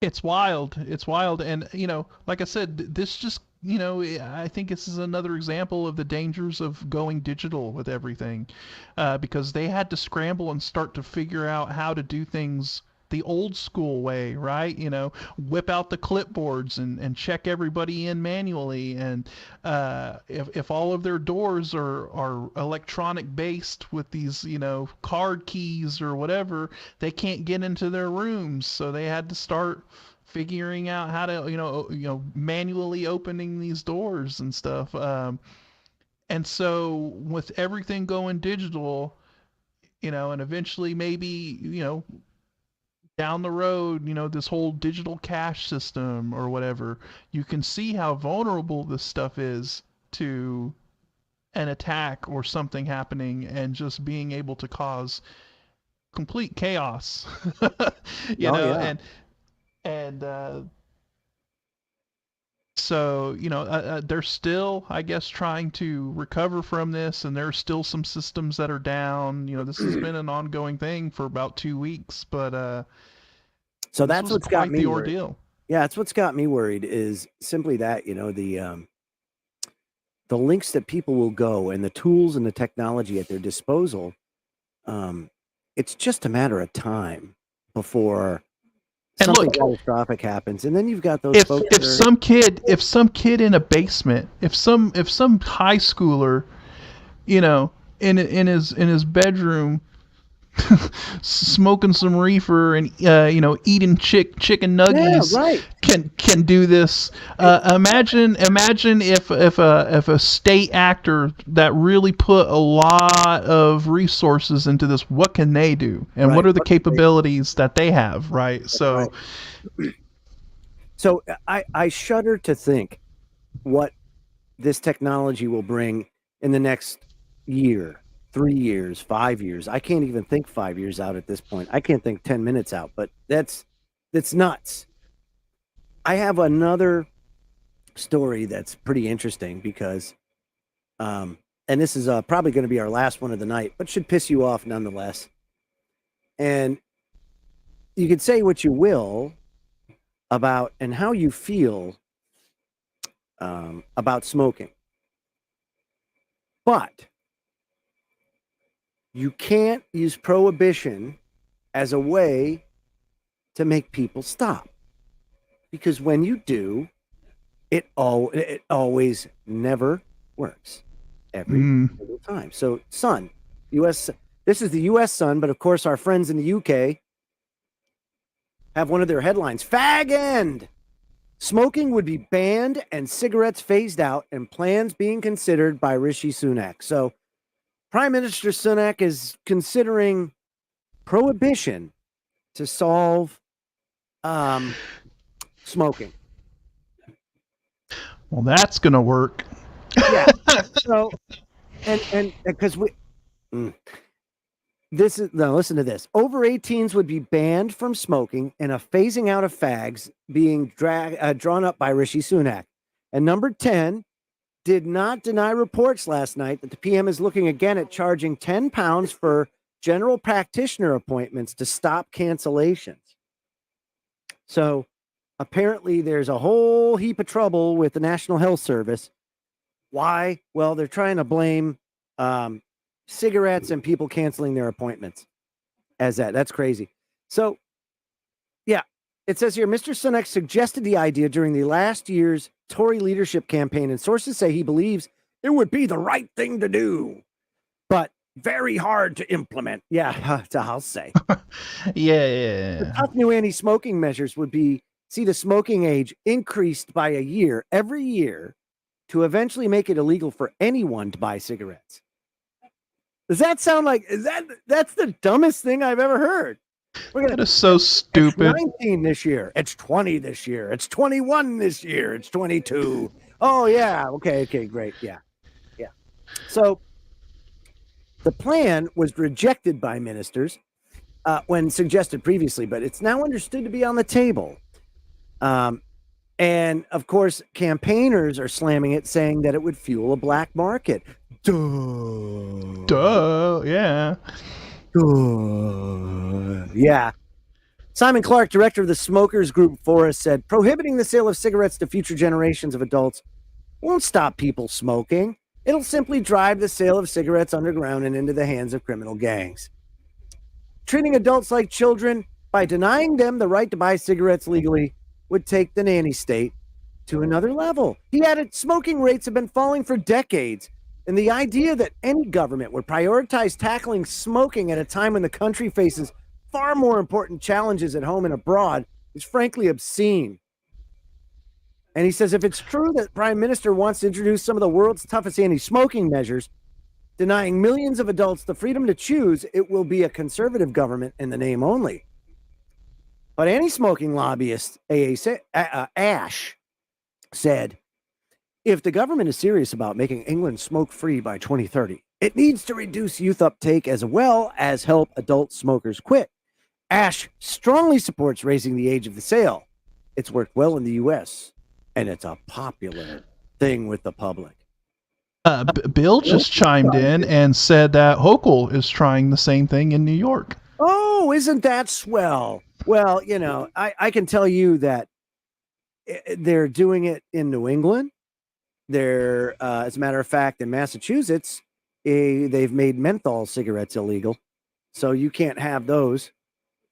it's wild. It's wild. And, like I said, this just, I think this is another example of the dangers of going digital with everything, because they had to scramble and start to figure out how to do things the old school way, right? Whip out the clipboards and check everybody in manually. And if all of their doors are electronic based with these, card keys or whatever, they can't get into their rooms. So they had to start figuring out how to, manually opening these doors and stuff. And so with everything going digital, and eventually maybe, down the road, this whole digital cash system or whatever, you can see how vulnerable this stuff is to an attack or something happening and just being able to cause complete chaos. So, they're still, I guess, trying to recover from this, and there's still some systems that are down. This has been an ongoing thing for about 2 weeks, but so that's what's got me the ordeal. Worried. Yeah, that's what's got me worried is simply that, the links that people will go and the tools and the technology at their disposal. It's just a matter of time before something catastrophic happens, and then you've got those folks. If some kid in a basement, if some high schooler, in his bedroom, smoking some reefer and eating chicken nuggies, Yeah, right. can do this. Imagine if a state actor that really put a lot of resources into this, what can they do, and Right. what are the capabilities that they have, right? So So I shudder to think what this technology will bring in the next year, 3 years, 5 years. I can't even think 5 years out at this point. I can't think 10 minutes out, but that's nuts. I have another story that's pretty interesting because and this is probably going to be our last one of the night, but should piss you off nonetheless. And you can say what you will about and how you feel about smoking, but you can't use prohibition as a way to make people stop, because when you do, it always never works every single time. So, Sun, U.S. This is the U.S. Sun, but of course, our friends in the U.K. have one of their headlines: "Fag End. Smoking would be banned and cigarettes phased out, and plans being considered by Rishi Sunak." So, Prime Minister Sunak is considering prohibition to solve smoking. Well, that's gonna work. Yeah. So, and because listen to this. Over 18s would be banned from smoking, and a phasing out of fags being drawn up by Rishi Sunak. And number 10 did not deny reports last night that the PM is looking again at charging £10 for general practitioner appointments to stop cancellations. So apparently there's a whole heap of trouble with the National Health Service. Why? Well, they're trying to blame cigarettes and people canceling their appointments as that. That's crazy. So, yeah, it says here, Mr. Sunak suggested the idea during the last year's Tory leadership campaign, and sources say he believes it would be the right thing to do, but very hard to implement. Yeah, I'll say. Yeah. The tough new anti-smoking measures would be see the smoking age increased by a year every year to eventually make it illegal for anyone to buy cigarettes. Does that sound like that's the dumbest thing I've ever heard? That is so stupid. It's 19 this year. It's 20 this year. It's 21 this year. It's 22. Oh yeah. Okay, great. Yeah. So the plan was rejected by ministers when suggested previously, but it's now understood to be on the table. And of course, campaigners are slamming it, saying that it would fuel a black market. Duh. Yeah. Yeah. Simon Clark, director of the smokers group Forest, said prohibiting the sale of cigarettes to future generations of adults won't stop people smoking. It'll simply drive the sale of cigarettes underground and into the hands of criminal gangs. Treating adults like children by denying them the right to buy cigarettes legally would take the nanny state to another level. He added, smoking rates have been falling for decades, and the idea that any government would prioritize tackling smoking at a time when the country faces far more important challenges at home and abroad is frankly obscene. And he says if it's true that Prime Minister wants to introduce some of the world's toughest anti-smoking measures, denying millions of adults the freedom to choose, it will be a conservative government in the name only. But anti-smoking lobbyist Ash said, if the government is serious about making England smoke-free by 2030, it needs to reduce youth uptake as well as help adult smokers quit. Ash strongly supports raising the age of the sale. It's worked well in the U.S., and it's a popular thing with the public. Bill just chimed in and said that Hochul is trying the same thing in New York. Oh, isn't that swell? Well, I can tell you that they're doing it in New England. They're, as a matter of fact, in Massachusetts, they've made menthol cigarettes illegal, so you can't have those.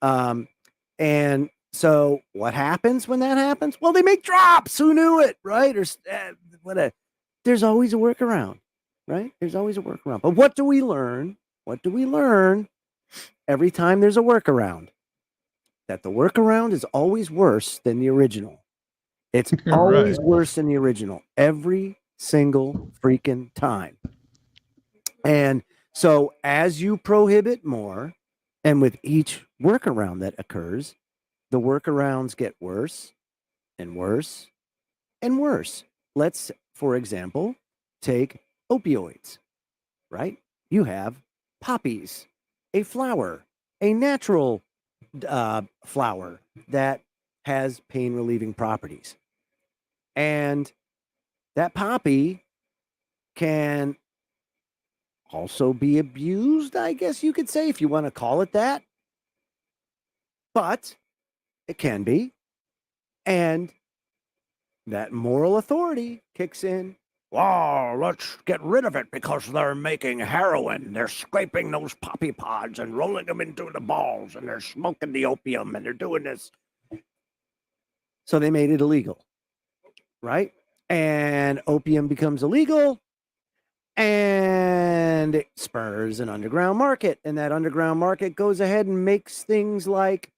And so what happens when that happens? Well, they make drops. Who knew it, right? Or there's always a workaround. right? There's always a workaround. But what do we learn? What do we learn every time there's a workaround? That the workaround is always worse than the original. It's always worse than the original every single freaking time. And so as you prohibit more, and with each workaround that occurs, the workarounds get worse and worse and worse. Let's, for example, take opioids, right? You have poppies, a flower, a natural flower that has pain relieving properties. And that poppy can also be abused, I guess you could say, if you want to call it that. But it can be. And that moral authority kicks in. Wow, let's get rid of it because they're making heroin. They're scraping those poppy pods and rolling them into the balls, and they're smoking the opium, and they're doing this. So they made it illegal, right? And opium becomes illegal, and it spurs an underground market. And that underground market goes ahead and makes things like,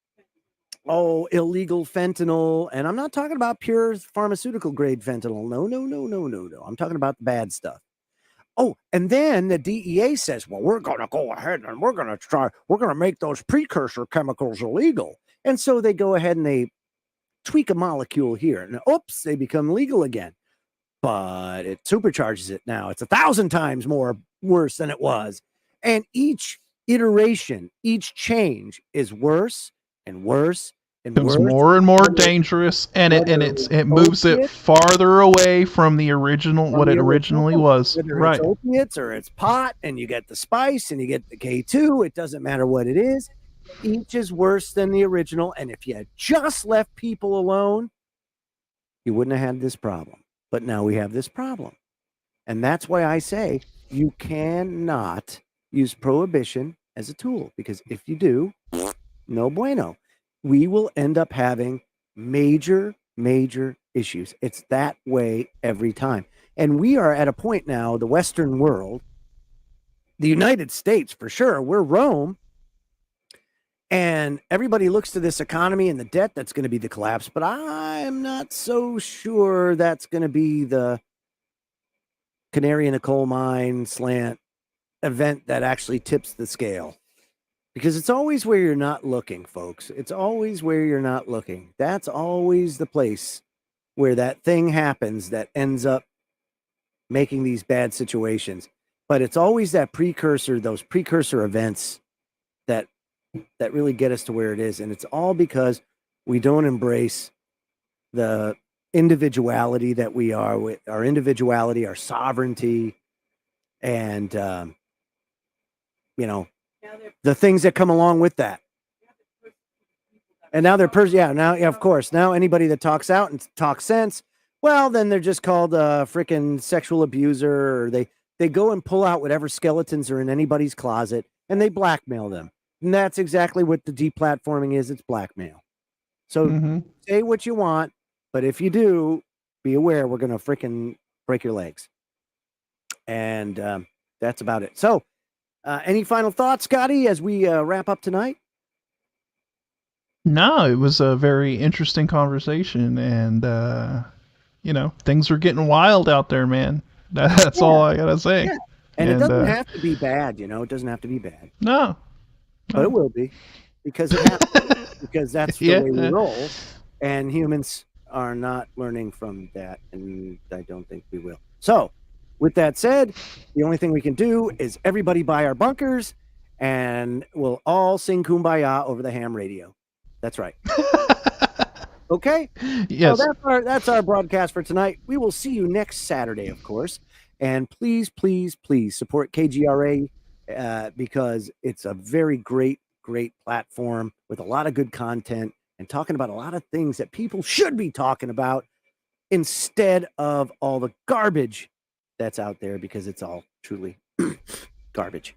illegal fentanyl. And I'm not talking about pure pharmaceutical grade fentanyl. No. I'm talking about the bad stuff. Oh, and then the DEA says, well, we're going to go ahead and we're going to make those precursor chemicals illegal. And so they go ahead and they tweak a molecule here, and oops, they become legal again. But it supercharges it now. It's 1,000 times more worse than it was. And each iteration, each change is worse and worse and worse. It's more and more dangerous, and it moves it farther away from the original, what it originally was. Right. It's opiates or it's pot, and you get the spice and you get the K2. It doesn't matter what it is. Each is worse than the original. And if you had just left people alone, you wouldn't have had this problem. But now we have this problem. And that's why I say you cannot use prohibition as a tool, because if you do, no bueno. We will end up having major issues. It's that way every time. And we are at a point now, the Western world, the United States for sure, we're Rome. And everybody looks to this economy and the debt that's going to be the collapse, but I'm not so sure that's going to be the canary in a coal mine slant event that actually tips the scale. Because it's always where you're not looking, folks. It's always where you're not looking. That's always the place where that thing happens that ends up making these bad situations. But it's always that precursor, those precursor events that really get us to where it is. And it's all because we don't embrace the individuality that we are, with our individuality, our sovereignty, and, the things that come along with that. And now they're of course, now anybody that talks out and talks sense, well, then they're just called a freaking sexual abuser, or they go and pull out whatever skeletons are in anybody's closet and they blackmail them. And that's exactly what the deplatforming is. It's blackmail. So say what you want, but if you do, be aware we're going to freaking break your legs. And that's about it. So any final thoughts, Scotty, as we wrap up tonight? No, it was a very interesting conversation, and things are getting wild out there, man. That's all I gotta say. Yeah. And it doesn't have to be bad, it doesn't have to be bad. No. But it will be, because it happens. Because that's the way we roll, and humans are not learning from that, and I don't think we will. So, with that said, the only thing we can do is everybody buy our bunkers, and we'll all sing Kumbaya over the ham radio. That's right. Okay? Yes. So that's our broadcast for tonight. We will see you next Saturday, of course. And please support KGRA because it's a very great platform with a lot of good content and talking about a lot of things that people should be talking about instead of all the garbage that's out there, because it's all truly garbage.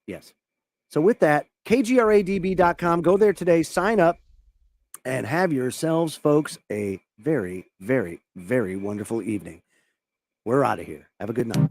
Yes. So with that, kgradb.com, go there today, sign up, and have yourselves, folks, a very, very, very wonderful evening. We're out of here. Have a good night.